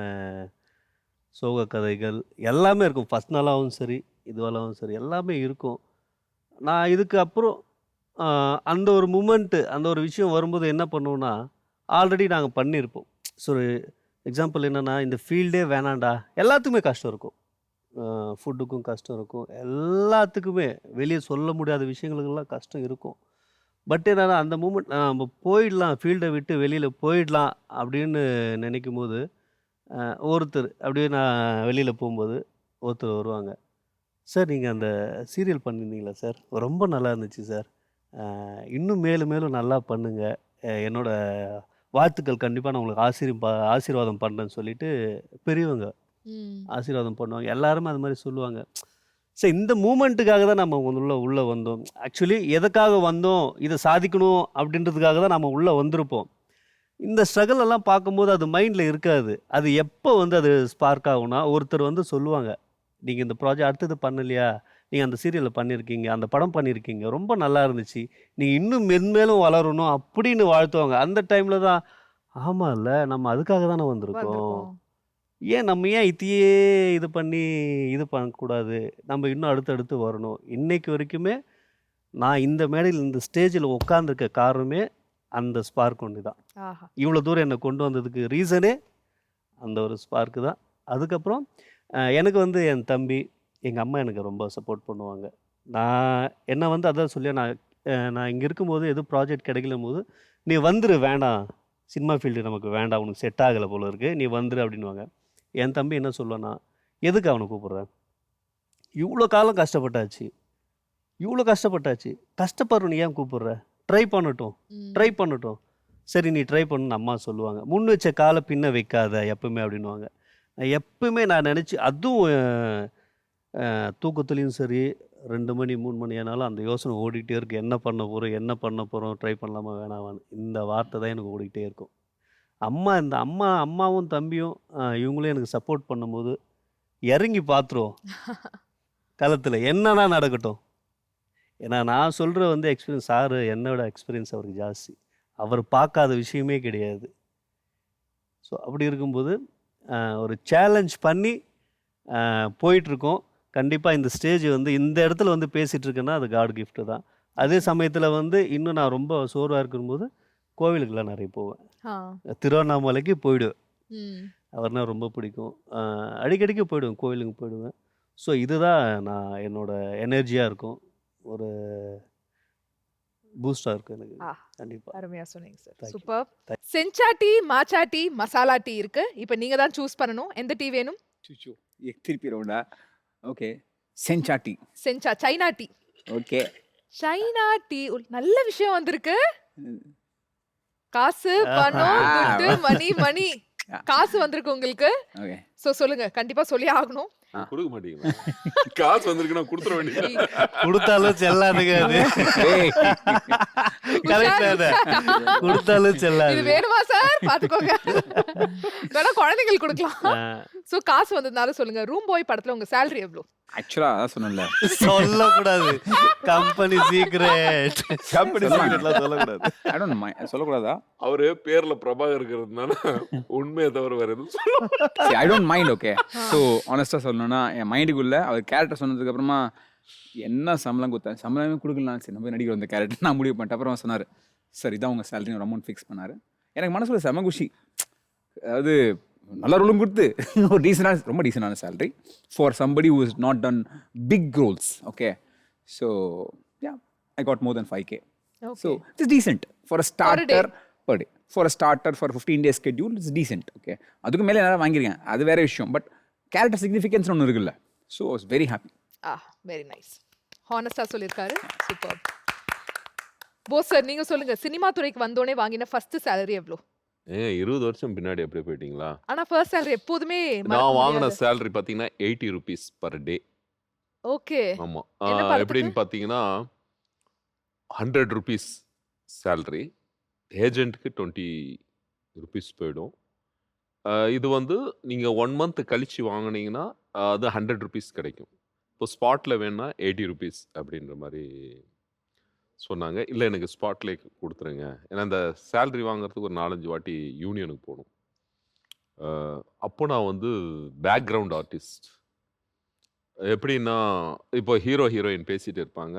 சோக கதைகள் எல்லாமே இருக்கும். ஃபர்ஸ்ட் நாளாகவும் சரி, இதுவாகவும் சரி எல்லாமே இருக்கும். நான் இதுக்கு அப்புறம் அந்த ஒரு மூமெண்ட்டு, அந்த ஒரு விஷயம் வரும்போது என்ன பண்ணுவோன்னா, ஆல்ரெடி நாங்க பண்ணியிருப்போம். ஸோ ஒரு எக்ஸாம்பிள் என்னன்னா, இந்த ஃபீல்டே வேணான்டா, எல்லாத்துக்குமே கஷ்டம் இருக்கும். ஃபுட்டுக்கும் கஷ்டம் இருக்கும். எல்லாத்துக்குமே வெளிய சொல்ல முடியாத விஷயங்களுக்கெல்லாம் கஷ்டம் இருக்கும். பட் என்னன்னா, அந்த மூமெண்ட் நம்ம போயிடலாம், ஃபீல்ட விட்டு வெளியில போயிடலாம் அப்படின்னு நினைக்கும்போது, ஒருத்தர் அப்படியே நான் வெளியில போம்போது, ஒருத்தர் வருவாங்க. சார் நீங்க அந்த சீரியல் பண்ணியிருந்தீங்களா சார்? ரொம்ப நல்லா இருந்துச்சு சார். இன்னும் மேலும் மேலும் நல்லா பண்ணுங்க. என்னோட வாழ்த்துக்கள். கண்டிப்பா நான் உங்களுக்கு ஆசீர்வாதம் பண்றேன்னு சொல்லிட்டு பெரியவங்க ம். ஆசீர்வாதம் பண்ணுவாங்க. எல்லாருமே அது மாரி சொல்லுவாங்க. சரி இந்த மூமெண்ட்டுக்காக தான் நம்ம உள்ள வந்தோம். ஆக்சுவலி எதுக்காக வந்தோம்? இத சாதிக்கணும் அப்படின்றதுக்காக தான் நம்ம உள்ள வந்திருப்போம். இந்த ஸ்ட்ரகிள் எல்லாம் பார்க்கும்போது அது மைண்ட்ல இருக்காது. அது எப்போ வந்து அது ஸ்பார்க் ஆகும்னா, ஒருத்தர் வந்து சொல்லுவாங்க. நீங்க இந்த ப்ராஜெக்ட் அடுத்தது பண்ணலையா? நீங்க அந்த சீரியல்ல பண்ணியிருக்கீங்க. அந்த படம் பண்ணியிருக்கீங்க. ரொம்ப நல்லா இருந்துச்சு. நீங்க இன்னும் மென்மேலும் வளரணும் அப்படின்னு வாழ்த்துவாங்க. அந்த டைம்ல தான் ஆமால்ல, நம்ம அதுக்காக தானே வந்திருக்கோம். வந்திருக்கோம். நம்ம ஏன் இதையே இது பண்ணி இது பண்ணக்கூடாது? நம்ம இன்னும் அடுத்தடுத்து வரணும். இன்னைக்கு வரைக்குமே நான் இந்த மேடையில இந்த ஸ்டேஜில உட்கார்ந்திருக்க காரணமே அந்த ஸ்பார்க் ஒண்ணு தான். ஆஹா! இவ்வளோ தூரம் என்ன கொண்டு வந்ததுக்கு ரீசனே அந்த ஒரு ஸ்பார்க் தான். அதுக்கப்புறம் எனக்கு வந்து என் தம்பி, எங்க அம்மா எனக்கு ரொம்ப சப்போர்ட் பண்ணுவாங்க. நான் என்ன வந்து அதான் சொல்லி நான் இங்க இருக்கும்போது எதுவும் ப்ராஜெக்ட் கிடைக்கலம்போது, "நீ வந்துரு வேண்டாம். சினிமா ஃபீல்டு நமக்கு வேண்டாம். உனக்கு செட் ஆகல போல இருக்கு. நீ வந்துரு" அப்படின்னுவாங்க. என் தம்பி என்ன சொல்லுவான்னா, "எதுக்கு அவன கூப்பிடுற? இவ்ளோ காலம் கஷ்டப்பட்டாச்சு. இவ்ளோ கஷ்டப்பட்டாச்சு. கஷ்டப்படுறவன ஏன் கூப்பிடுற? ட்ரை பண்ணட்டும். ட்ரை ம். பண்ணட்டும்." சரி நீ ட்ரை பண்ணுன்னு அம்மா சொல்லுவாங்க. "முன் வச்ச கால பின்ன வைக்காத எப்பவுமே" அப்படின்னுவாங்க. எப்பவுமே நான் நினச்சு அதுவும் தூக்கத்துலேயும் சரி 2 மணி 3 மணி ஆனாலும் அந்த யோசனை ஓடிட்டே இருக்கு. என்ன பண்ண போறோம்? என்ன பண்ண போறோம்? ட்ரை பண்ணலாமா வேணாமான்னு. இந்த வார்த்தை தான் எனக்கு ஓடிக்கிட்டே இருக்கும். அம்மாவும் தம்பியும் இவங்களும் எனக்கு சப்போர்ட் பண்ணும்போது, இறங்கி பார்த்துருவோம் களத்துல. என்னன்னா நடக்கட்டும். ஏன்னா நான் சொல்ற வந்து எக்ஸ்பீரியன்ஸ் சார் என்னோட எக்ஸ்பீரியன்ஸ் அவருக்கு ஜாஸ்தி. அவர் பார்க்காத விஷயமே கிடையாது. ஸோ அப்படி இருக்கும்போது ஒரு சேலஞ்ச் பண்ணி போயிட்டுருக்கோம். கண்டிப்பாக இந்த ஸ்டேஜ் வந்து இந்த இடத்துல வந்து பேசிகிட்டு இருக்கேன்னா அது காட் கிஃப்ட்டு தான். அதே சமயத்தில் வந்து இன்னும் நான் ரொம்ப சோர்வாக இருக்கும்போது கோவிலுக்கெல்லாம் நிறைய போவேன். ஆ. திருவண்ணாமலைக்கு போயிடுவேன். ம். அவர்னா ரொம்ப பிடிக்கும். அடிக்கடிக்கு போயிடுவேன், கோவிலுக்கு போயிடுவேன். ஸோ இதுதான் நான் என்னோட எனர்ஜியாக இருக்கும். ஒரு பூஸ்டாக இருக்கும் எனக்கு. ஆ. கண்டிப்பாக. அருமையா சொன்னீங்க சார். தேங்க்யூ. சூப்பர். செஞ்சா tea, matcha tea, masala tea இருக்கு. இப்ப நீங்க தான் சூஸ் பண்ணணும். எந்த டீ வேணும்? சுச்சு திருப்பி ரவுண்டா. ஓகே. Sencha tea. செஞ்சா China tea. Okay. China tea ஒரு நல்ல விஷயம் வந்திருக்கு. காசு, பணம், துட்டு, மணி. காசு வந்திருக்கு உங்களுக்கு. ஓகே. சோ சொல்லுங்க. கண்டிப்பா சொல்லியே ஆகணும். குடுக்க மாட்டீங்களா? காசு வந்திருக்குன்னா குடுத்துற வேண்டியது. கொடுத்தாலும் செல்லாதுங்க அது. கரெக்ட் தான். கொடுத்தாலும் இது செல்லாது. வேணுமா சார்? பாத்துக்கோங்க. வேணா குழந்தைங்களுக்கு கொடுக்கலாம். சோ காசு வந்ததுனால சொல்லுங்க. ரூம் பாய் படத்துல உங்க salary எவ்வளவு? ஆக்சுவலா அதான் சொன்னேன்ல. சொல்லக்கூடாது. Company secret. கம்பெனி சீக்ரெட்லாம் சொல்லக்கூடாது. ஐ டோன்ட் மைண்ட். சொல்லக்கூடாதா? அவரு பேர்ல பிரபாகர் இருக்கிறதுனால உண்மையை தவிர வேற எதுவும் சொல்ல I don't mind. Okay. So ஆனஸ்டா சொல்லணும்னா என் மைண்டுக்குள்ள அவர் கேரக்டர் சொன்னதுக்கு அப்புறமா என்ன சம்பளம் கொடுத்தேன், சம்பளமே கொடுக்கலாம், சரி நம்ம நடிக்கிற அந்த கேரக்டர் நான் முடிவு பண்ணிட்டேன். அப்புறம் சொன்னார், சார் இதான் உங்கள் சேலரி ஒரு அமௌண்ட் ஃபிக்ஸ் பண்ணார். எனக்கு மனசுல செம குஷி. அதாவது நல்ல ரோலும் கொடுத்து ஒரு ரொம்ப டீசெண்டான salary for somebody who is not done big roles. Okay. So, yeah, I got more than 5K. So, okay it's decent for a day. starter per day. For a starter, for a 15-day schedule, it's decent. Okay. அதுக்கு மேலே என்னால் வாங்கியிருக்கேன், அது வேற விஷயம். But character significance ஒன்று இருக்குல்ல. So I was very happy. Very nice. ஹானஸ்டா சொல்லியிருக்காரு. சூப்பர். போஸ் சார் நீங்க சொல்லுங்க, சினிமா துறைக்கு வந்தோடனே வாங்கின ஃபர்ஸ்ட் சேலரி எவ்வளோ? 20 வருஷம் பின்னாடி அப்படியே போயிட்டீங்களா? ஆனா ஃபர்ஸ்ட் சேலரி எப்போதுமே மறக்க நான் வாங்கின முடியாது. சேலரி பார்த்தீங்கன்னா 80 ருபீஸ் பர் டே. ஓகே. ஆமா. என்ன படத்துக்கு? எப்படின்னு பார்த்தீங்கன்னா 100 ருபீஸ் சேலரி. ஏஜென்ட்க்கு 20 ருபீஸ் போயிடும். இது வந்து நீங்க 1 மந்த் கழிச்சு வாங்குனீங்கன்னா, அது 100 ருபீஸ் கிடைக்கும். இப்போ ஸ்பாட்ல வேணும்னா 80 ருபீஸ் அப்படின்ற மாரி சொன்னாங்க. இல்ல எனக்கு ஸ்பாட்லயே குடுத்துருங்க. ஏன்னா இந்த சேலரி வாங்குறதுக்கு ஒரு 4, 5 வாட்டி யூனியனுக்கு போணும். அப்போ நான் வந்து பேக்கிரவுண்ட் ஆர்டிஸ்ட். எப்படின்னா, இப்போ ஹீரோ, ஹீரோயின் பேசிட்டு இருப்பாங்க.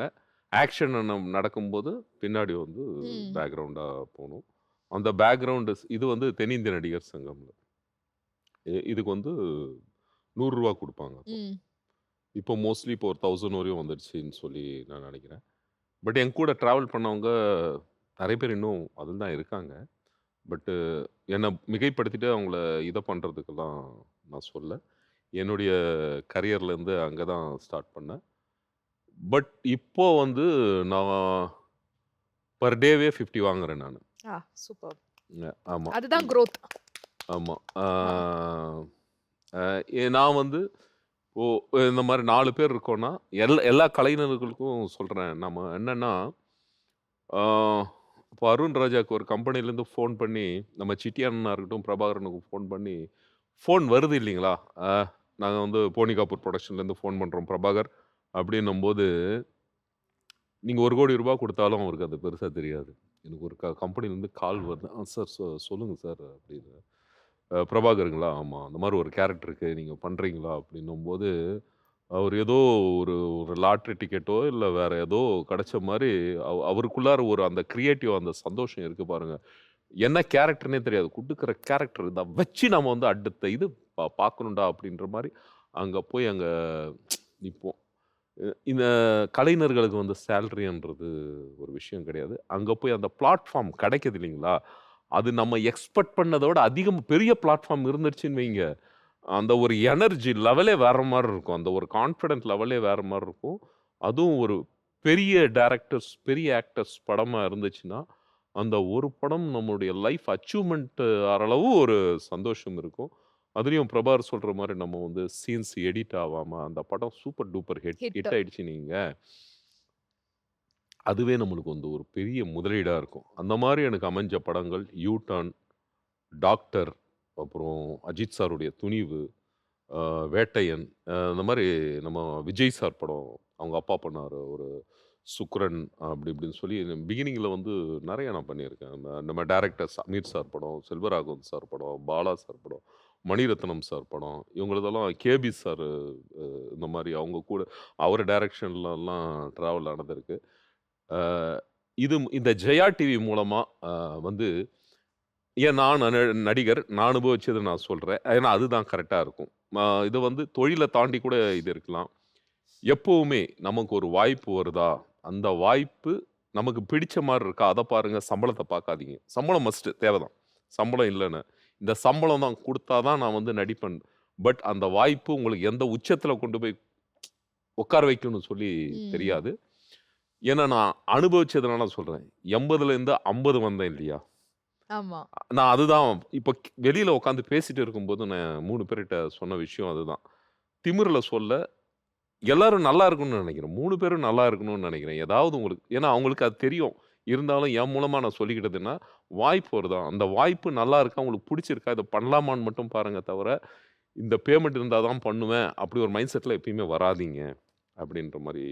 ஆக்ஷன் நடக்கும்போது பின்னாடி வந்து ம். பேக்கிரவுண்டா போணும். அந்த பேக்கிரவுண்ட் இது வந்து தென்னிந்திய நடிகர் சங்கம்ல. இதுக்கு வந்து ரூ. 100 குடுப்பாங்க அப்போ. ம். இப்போ மோஸ்ட்லி இப்போ ஒரு 1000 வரையும் வந்துருச்சுன்னு சொல்லி நான் நினைக்கிறேன். பட் என் கூட டிராவல் பண்ணவங்க நெறைய பேர் இன்னும் அதில தான் இருக்காங்க. பட்டு என்ன மிகைப்படுத்திட்டு அவங்கள இத பண்றதுக்கெல்லாம் நான் சொல்லல. என்னுடைய கரியர்லேருந்து அங்க தான் ஸ்டார்ட் பண்ணேன். பட் இப்போ வந்து நான் பெர் டேவே 50 வாங்குறேன் நானு. சூப்பர். ஆமா. அதுதான் growth. ஆமா. ஆ. நான் வந்து இந்த மாரி 4 பேர் இருக்கோம்னா, எல்லா கலைஞர்களுக்கும் சொல்றேன். நம்ம என்னன்னா, ஆ இப்போ அருண் ராஜாக்கு ஒரு கம்பெனிலேருந்து ஃபோன் பண்ணி, நம்ம சிட்டி அண்ணனா இருக்கட்டும், பிரபாகரனுக்கு ஃபோன் பண்ணி, ஃபோன் வருது இல்லைங்களா? நாங்க வந்து போனி கபூர் புரொடக்ஷன்லேருந்து ஃபோன் பண்றோம் பிரபாகர் அப்படின்னும்போது, நீங்க ரூ. 1,00,00,000 குடுத்தாலும் அவருக்கு அது பெருசா தெரியாது. எனக்கு ஒரு கம்பெனிலேருந்து கால் வருது. சார் சொல்லுங்க சார் அப்படின்னு. பிரபாகருங்களா? ஆமா. அந்த மாரி ஒரு கேரக்டருக்கு நீங்க பண்றீங்களா? அப்படின்னும்போது, அவர் ஏதோ ஒரு ஒரு லாட்டரி டிக்கெட்டோ, இல்ல வேற ஏதோ கிடைச்ச மாரி அவருக்குள்ளார ஒரு அந்த கிரியேட்டிவ் அந்த சந்தோஷம் இருக்கு பாருங்க. என்ன கேரக்டர்னே தெரியாது. குடுக்குற கேரக்டர் இத வச்சு நம்ம வந்து அடுத்த இது பார்க்கணும்டா அப்படின்ற மாரி, அங்க போய் அங்க நிப்போம். இந்த கலைஞர்களுக்கு வந்து சேலரின்றது ஒரு விஷயம் கிடையாது. அங்க போய் அந்த பிளாட்ஃபார்ம் கிடைக்குது இல்லைங்களா? அது நம்ம எக்ஸ்பெக்ட் பண்ணத விட அதிகம் பெரிய பிளாட்ஃபார்ம் இருந்துருச்சுன்னு வைங்க, அந்த ஒரு எனர்ஜி லெவலே வேற மாரி இருக்கும். அந்த ஒரு கான்ஃபிடென்ட் லெவலே வேற மாரி இருக்கும். அதுவும் ஒரு பெரிய டைரக்டர்ஸ், பெரிய ஆக்டர்ஸ் படமா இருந்துச்சுன்னா, அந்த ஒரு படம் நம்மளுடைய லைஃப் அச்சீவ்மென்ட் ஆற அளவு ஒரு சந்தோஷம் இருக்கும். அதுலயும் பிரபார் சொல்ற மாரி நம்ம வந்து சீன்ஸ் எடிட் ஆவாம, அந்த படம் super duper hit hit. Hit ஆயிடுச்சு நீங்க. அதுவே நம்மளுக்கு வந்து ஒரு பெரிய முதலீடா இருக்கும். அந்த மாரி எனக்கு அமைஞ்ச படங்கள் யூ டர்ன், டாக்டர், அப்புறம் அஜித் சாருடைய துணிவு, வேட்டையன், இந்த மாரி நம்ம விஜய் சார் படம், அவங்க அப்பா பண்ணாரு ஒரு சுக்ரன் அப்படி இப்படின்னு சொல்லி பிகினிங்ல வந்து நெறைய நான் பண்ணியிருக்கேன். நம்ம டைரக்டர்ஸ் அமீர் சார் படம், செல்வராகவன் சார் படம், பாலா சார் படம், மணிரத்னம் சார் படம், இவங்களதெல்லாம் கேபி சார் இந்த மாரி அவங்க கூட அவர் டைரக்ஷன்லலாம் ட்ராவல் ஆனது. அ இந்த ஜெயா டிவி மூலமா வந்து நான் நடிகர். நான் அனுபவிச்சத நான் சொல்றேன். ஏன்னா அதுதான் கரெக்ட்டா இருக்கும். இது வந்து தொழில தாண்டி கூட இது இருக்கலாம். எப்பவுமே நமக்கு ஒரு வாய்ப்பு வருதா, அந்த வாய்ப்பு நமக்கு பிடிச்ச மாரி இருக்கா, அத பாருங்க. சம்பளத்த பார்க்காதீங்க. சம்பளம் மஸ்ட் தேவதான். சம்பளம் இல்லன்னு. இந்த சம்பளம் தான் குடுத்தா தான் நான் வந்து நடிப்பேன். பட் அந்த வாய்ப்பு உங்களுக்கு எந்த உச்சத்துல கொண்டு போய் உட்கார வைக்கும்னு சொல்லி ம். தெரியாது. ஏன்னா நான் அனுபவிச்சதுனால சொல்றேன். 80லேருந்து 50 வந்தேன் இல்லையா? ஆமா. நான் அதுதான் இப்போ வெளியில உட்காந்து பேசிட்டு இருக்கும்போது நான் 3 பேர்கிட்ட சொன்ன விஷயம் அதுதான். திமிருல சொல்ல எல்லாரும் நல்லா இருக்கணும்னு நினைக்கிறேன். 3 பேரும் நல்லா இருக்கணும்னு நினைக்கிறேன். ஏதாவது உங்களுக்கு ஏன்னா அவங்களுக்கு அது தெரியும். இருந்தாலும் என் மூலமா நான் சொல்லிக்கிட்டதுன்னா, வாய்ப்பு வருதா? அந்த வாய்ப்பு நல்லா இருக்கா? உங்களுக்கு புடிச்சிருக்கா? இத பண்ணலாமான்னு மட்டும் பாருங்க தவிர, இந்த பேமெண்ட் இருந்தா தான் பண்ணுவேன். அப்படி ஒரு மைண்ட் செட்ல எப்பயுமே வராதீங்க. அப்படின்ற மாரி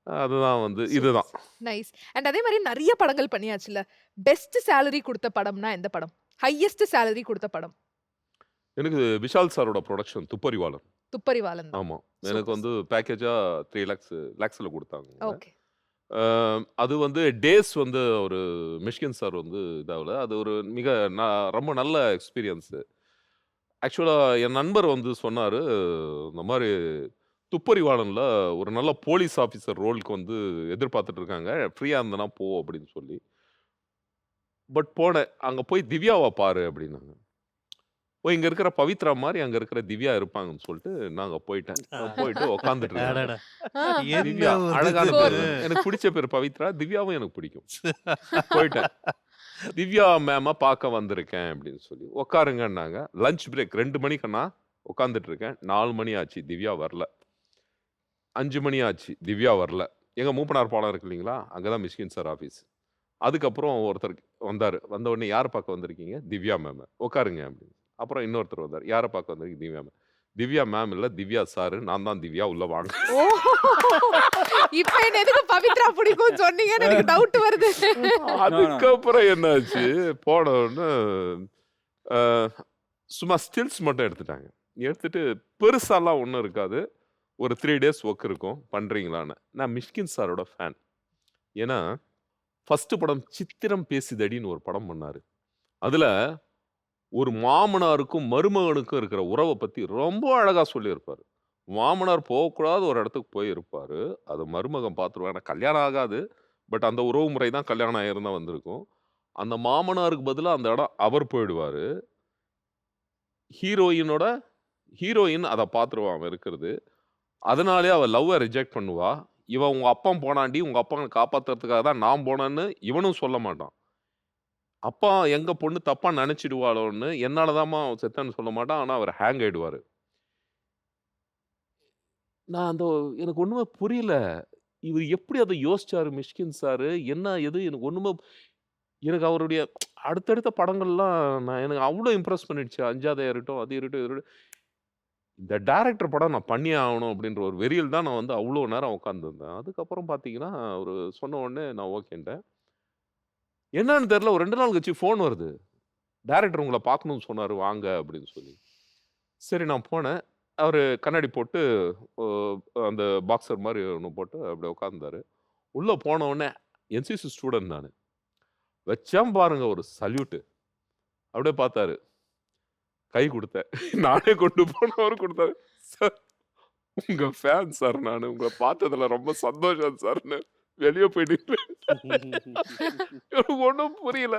அதுதான் வந்து இதுதான். நைஸ். அண்ட் அதே மாரி நெறைய படங்கள் பண்ணியாச்சுல்ல. பெஸ்ட் சேலரி குடுத்த படம்னா எந்த படம்? ஹையஸ்ட் சேலரி குடுத்த படம்? எனக்கு விஷால் சாரோட புரொடக்ஷன் துப்பறிவாளன். துப்பறிவாளன் தான். ஆமா. எனக்கு சூப்பர். வந்து பேக்கேஜா 3 லேக்ஸ்ல குடுத்தாங்க. ஓகே. அது வந்து டேஸ் வந்து ஒரு மிஷ்கின் சார் வந்து இதாகல. அது ஒரு மிக ரொம்ப நல்ல எக்ஸ்பீரியன்ஸு. ஆக்சுவலா என் நண்பர் வந்து சொன்னாரு, இந்த மாரி துப்பறிவாளன்ல ஒரு நல்ல போலீஸ் ஆஃபீஸர் ரோலுக்கு வந்து எதிர்பார்த்துட்டு இருக்காங்க. ஃப்ரீயா இருந்தனா போ அப்படின்னு சொல்லி. பட் போனேன். அங்க போய் திவ்யாவ பாரு அப்படின்னாங்க. இங்க இருக்கிற பவித்ரா மாரி அங்க இருக்கிற திவ்யா இருப்பாங்கன்னு சொல்லிட்டு நாங்க போயிட்டேன். போயிட்டு உட்கார்ந்துட்டு இருக்கேன். அடடா. ஆ. என்ன திவ்யா ஒரு அழகான இது. பேரு. எனக்கு பிடிச்ச பேரு பவித்ரா. திவ்யாவும் எனக்கு பிடிக்கும். போயிட்டேன். திவ்யா மேம பார்க்க வந்திருக்கேன் அப்படின்னு சொல்லி. உட்காருங்கன்னாங்க. லஞ்ச் பிரேக் 2 மணிக்குன்னா உட்கார்ந்துட்டு இருக்கேன். 4 மணி ஆச்சு. திவ்யா வரல. 5 மணி ஆச்சு. திவ்யா வரல. எங்க மூப்பனார் பாலம் இருக்கு இல்லைங்களா? அங்க தான் மிஷ்கின் சார் ஆஃபீஸ். அதுக்கப்புறம் ஒருத்தர் வந்தாரு. வந்த உடனே யார பார்க்க வந்திருக்கீங்க? திவ்யா மேம. உட்காருங்க அப்படின்னு. அப்புறம் இன்னொருத்தர் வந்தாரு. யார பார்க்க வந்திருக்கீங்க? திவ்யா மேம். திவ்யா மேம் இல்ல, திவ்யா சாரு. நான் தான் திவ்யா. உள்ள வாங்க. ஓ! இப்ப என்ன எதுக்கு பவித்ரா பிடிக்கும்னு சொன்னீங்கன்னு எனக்கு டவுட் வருது. அதுக்கப்புறம் என்னாச்சு? போன உடனே அ சும்மா ஸ்டில்ஸ் மட்டும் எடுத்துட்டாங்க. எடுத்துட்டு பெருசாலாம் ஒண்ணும் இருக்காது. ஒரு 3 டேஸ் ஒர்க் இருக்கும். பண்றீங்களான்னு. நான் மிஷ்கின் சாரோட ஃபேன். ஏன்னா, ஃபர்ஸ்ட் படம் சித்திரம் பேசுதடின்னு ஒரு படம் பண்ணாரு. அதுல ஒரு மாமனாருக்கும் மருமகனுக்கும் இருக்கிற உறவ பத்தி ரொம்ப அழகா சொல்லியிருப்பாரு. மாமனார் போகக்கூடாத ஒரு இடத்துக்கு போயிருப்பாரு. அத மருமகன் பார்த்துருவான். ஏன்னா கல்யாணம் ஆகாது. பட் அந்த உறவு முறை தான் கல்யாணம் ஆயிருந்தா வந்திருக்கும். அந்த மாமனாருக்கு பதிலா அந்த இடம் அவர் போயிடுவாரு. ஹீரோயின் அத பார்த்துருவா அவன் இருக்கிறது. அதனாலயே அவ லவ்வ ரிஜெக்ட் பண்ணுவா. இவன் உங்க அப்பன் போனான்டி, உங்க அப்பன காப்பாத்துறதுக்காக தான் நான் போனேன்னு இவனும் சொல்ல மாட்டான். அப்பா எங்க பொண்ணு தப்பா நெனச்சிடுவாளோன்னு, என்னால தாம்மா அவன் செத்தான்னு சொல்ல மாட்டான். ஆனா அவர் ஹேங் ஆயிடுவாரு. நான் எனக்கு ஒண்ணுமே புரியல. இவரு எப்படி அத யோசிச்சாரு மிஷ்கின் சாரு? என்ன ஏது எனக்கு ஒண்ணுமே எனக்கு அவருடைய அடுத்தடுத்த படங்கள்லாம் எனக்கு அவ்ளோ இம்ப்ரெஸ் பண்ணிடுச்சு. 5ஆவது இருக்கட்டும், அது இருக்கட்டும், இது இருக்கட்டும். இந்த டைரக்டர் படம் நான் பண்ணியே ஆகணும் அப்படின்ற ஒரு வெறியில் தான் நான் வந்து அவ்ளோ நேரம் உட்கார்ந்திருந்தேன். அதுக்கப்புறம் பார்த்தீங்கன்னா, அவரு சொன்ன உடனே நான் ஓகேன்ட்டேன். என்னன்னு தெரியல. ஒரு 2 நாள் கழிச்சு ஃபோன் வருது. டைரக்டர் உங்கள பார்க்கணும்னு சொன்னாரு. வாங்க அப்படின்னு சொல்லி. சரி நான் போனேன். அவரு கண்ணாடி போட்டு ஒ அந்த பாக்ஸர் மாரி ஒண்ணு போட்டு அப்படியே உட்கார்ந்தாரு. உள்ள போன உடனே என்சிசி ஸ்டூடண்ட் நானு. வச்சேன் பாருங்க ஒரு சல்யூட். அப்படியே பார்த்தாரு. கை குடுத்தேன். நானே கொண்டு போனேன். அவரு குடுத்தாரு. சார் உங்க ஃபேன் சார் நானு. உங்கள பார்த்ததுல ரொம்ப சந்தோஷம் சார்ன்னு வெளிய போயிட்டேன். எனக்கு ஒண்ணும் புரியல.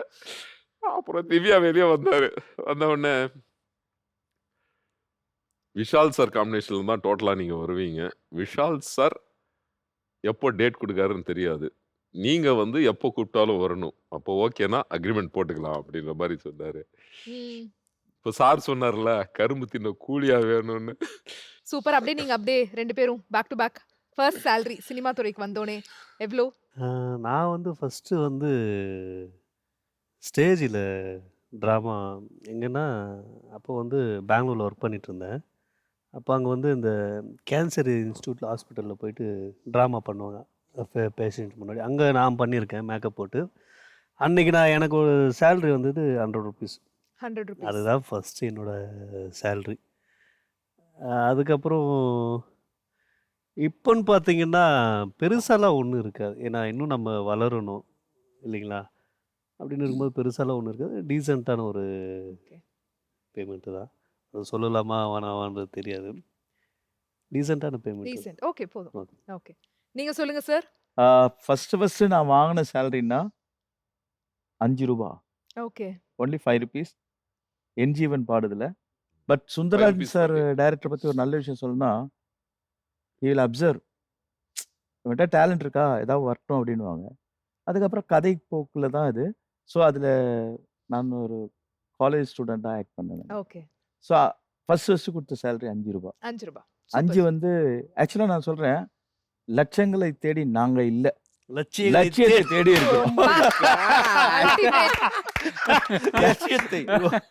அப்புறம் திவ்யா வெளிய வந்தாரு. வந்த உடனே விஷால் சார் காம்பினேஷன்ல தான் டோட்டலா நீங்க வருவீங்க. விஷால் சார் எப்போ டேட் குடுக்காருன்னு தெரியாது. நீங்க வந்து எப்போ கூப்பிட்டாலும் வரணும். அப்போ ஓகேன்னா அக்ரீமெண்ட் போட்டுக்கலாம் அப்படின்ற மாரி சொன்னாரு. ம். இப்ப சார் சொன்னார்ல, கரும்பு தின்ன கூலியா வேணும்னு. சூப்பர். அப்படியே நீங்க அப்படியே 2 பேரும் back to back. First salary cinema துறைக்கு வந்தோனே எவ்ளோ? நான் வந்து ஃபர்ஸ்ட்டு வந்து ஸ்டேஜில ட்ராமா எங்கன்னா, அப்போ வந்து பெங்களூர்ல ஒர்க் பண்ணிட்டுருந்தேன். அப்போ அங்க வந்து இந்த கேன்சர் இன்ஸ்டிடியூட்ல ஹாஸ்பிட்டல்ல போயிட்டு ட்ராமா பண்ணுவாங்க. பேஷண்ட் முன்னாடி. அங்க நான் பண்ணியிருக்கேன் மேக்கப் போட்டு. அன்னைக்கு எனக்கு ஒரு சேலரி வந்தது ₹100. ₹100. அதுதான் ஃபர்ஸ்ட்டு என்னோட சேலரி. அதுக்கப்புறம் இப்போன்னு பார்த்தீங்கன்னா, பெருசாலாம் ஒண்ணும் இருக்காது. ஏன்னா இன்னும் நம்ம வளரணும் இல்லைங்களா? அப்படின்னு இருக்கும்போது பெருசாலாம் ஒண்ணும் இருக்காது. டீசென்ட்டான ஒரு ஓகே. பேமெண்ட்டு தான். அது சொல்லலாமா வேணாமான்றது தெரியாது. டீசென்ட்டான பேமெண்ட் அது. ரீசென்ட். ஓகே போதும். ஓகே. ஓகே. நீங்க சொல்லுங்க சார். ஃபர்ஸ்ட்டு நான் வாங்குன சேலரின்னா ₹5. ஓகே. ஒன்லி ₹5. என்ஜீவன் பாடுதுல. But ₹5 Sundararajan sir only. டைரக்டர பத்தி ஒரு நல்ல விஷயம் சொல்லணும்னா, ஹி வில் அப்சர்வ். இவன்ட்ட டேலண்ட் இருக்கா? ஏதாவது வரட்டும் அப்படின்னுவாங்க. அதுக்கப்புறம் கதை போக்குல தான் இது. ஸோ அதில நான் ஒரு காலேஜ் ஸ்டூடெண்ட்டா ஆக்ட் பண்ணேன் நானு. ஓகே. ஸோ ஃபர்ஸ்ட்டு குடுத்த சேலரி ₹5. ₹5. 5 சூப்பர். வந்து ஆக்சுவலா நான் சொல்றேன், லட்சங்களை தேடி நாங்க இல்ல. லட்சியங்களை லட்சியத்தை தேடி இருக்கிறோம். அல்டிமேட். லட்சியத்தை.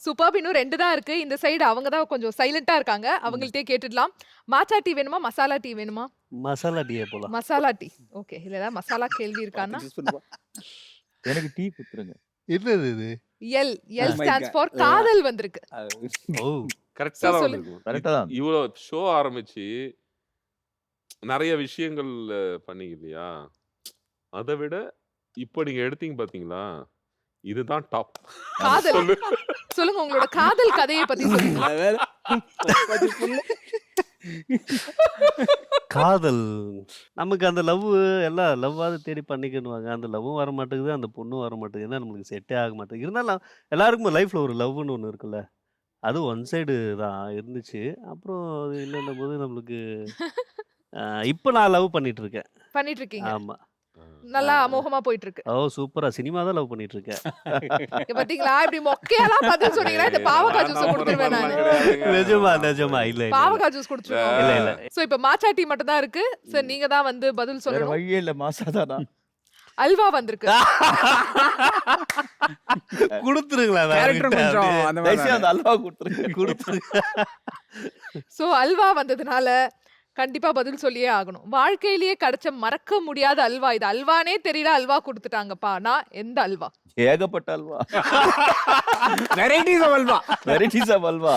சூப்பர்ப். இன்னும் 2 தான் இருக்கு. இந்த சைடு அவங்க தான் கொஞ்சம் சைலண்டா இருக்காங்க. அவங்கள்ட்டயே கேட்டுடலாம். மாச்சா டீ வேணுமா? மசாலா டீ வேணுமா? மசாலா டீயே போலாம். மசாலா டீ. ஓகே. இதுல ஏதாவது மசாலா கேள்வி இருக்கான்னா? எனக்கு டீ குடுத்துருங்க. என்னது இது? L. Oh L my stands God. For காதல் வந்திருக்கு. ஓ! கரெக்ட்டா தான் சொல்லுங்க. வந்திருக்கும். கரெக்ட்டா தான். இவ்வளோ ஷோ ஆரம்பிச்சு நெறைய விஷயங்கள் பண்ணீங்க இல்லையா? அத விட இப்ப நீங்க எடுத்தீங்க பார்த்தீங்களா? இதுதான் டாப். காதல். சொல்லு. சொல்லுங்க உங்களோட காதல் கதைய பத்தி சொல்லுங்க. வேற காதல் நமக்கு அந்த லவ் எல்லாம் லவ்வாவது தேடி பண்ணிக்கணுவாங்க. அந்த லவ்வும் வர மாட்டேங்குது, அந்த பொண்ணும் வர மாட்டேங்குதுன்னா நம்மளுக்கு செட்டே ஆக மாட்டேங்குது. இருந்தாலும் எல்லாருக்கும் லைஃப்ல ஒரு லவ்னு ஒண்ணு இருக்குல்ல. அது ஒன் சைடு தான் இருந்துச்சு. அப்புறம் அது இல்லன்னும் போது நம்மளுக்கு இப்போ நான் லவ் பண்ணிட்டு இருக்கேன். பண்ணிட்டு இருக்கீங்க. ஆமா. நல்லா அமோகமா போயிட்டு இருக்கு. ஓ சூப்பரா சினிமா தான் லவ் பண்ணிட்டு இருக்கேன். இங்க பாத்தீங்களா இப்படி மொக்கையெல்லாம் பதில் சொன்னீங்கன்னா இந்த பாவக்காய் ஜூஸ் கொடுத்துருவேன் நானு. நிஜமா இல்ல இல்ல பாவக்காய் ஜூஸ் குடிச்சிருக்கோம். இல்ல இல்ல சோ இப்ப மாச்சா டீ மட்டும் தான் இருக்கு. சார் நீங்க தான் வந்து பதில் வேற சொல்லணும். வழியே இல்ல மாசாதானா. அல்வா வந்திருக்கு. கொடுத்துருங்களா கேரக்டர் கொஞ்சம் அந்த மாதிரி தயவுசெய்து அந்த அல்வா கொடுத்துருங்க. கொடுத்துருங்க. சோ அல்வா வந்ததுனால கண்டிப்பா பதில் சொல்லியே ஆகணும். வாழ்க்கையிலேயே கிடைச்ச மறக்க முடியாத அல்வா இது. அல்வானே தெரியல அல்வா கொடுத்துட்டாங்கப்பா. நான் எந்த அல்வா? ஏகப்பட்ட halwa. Varieties of halwa. Varieties of halwa.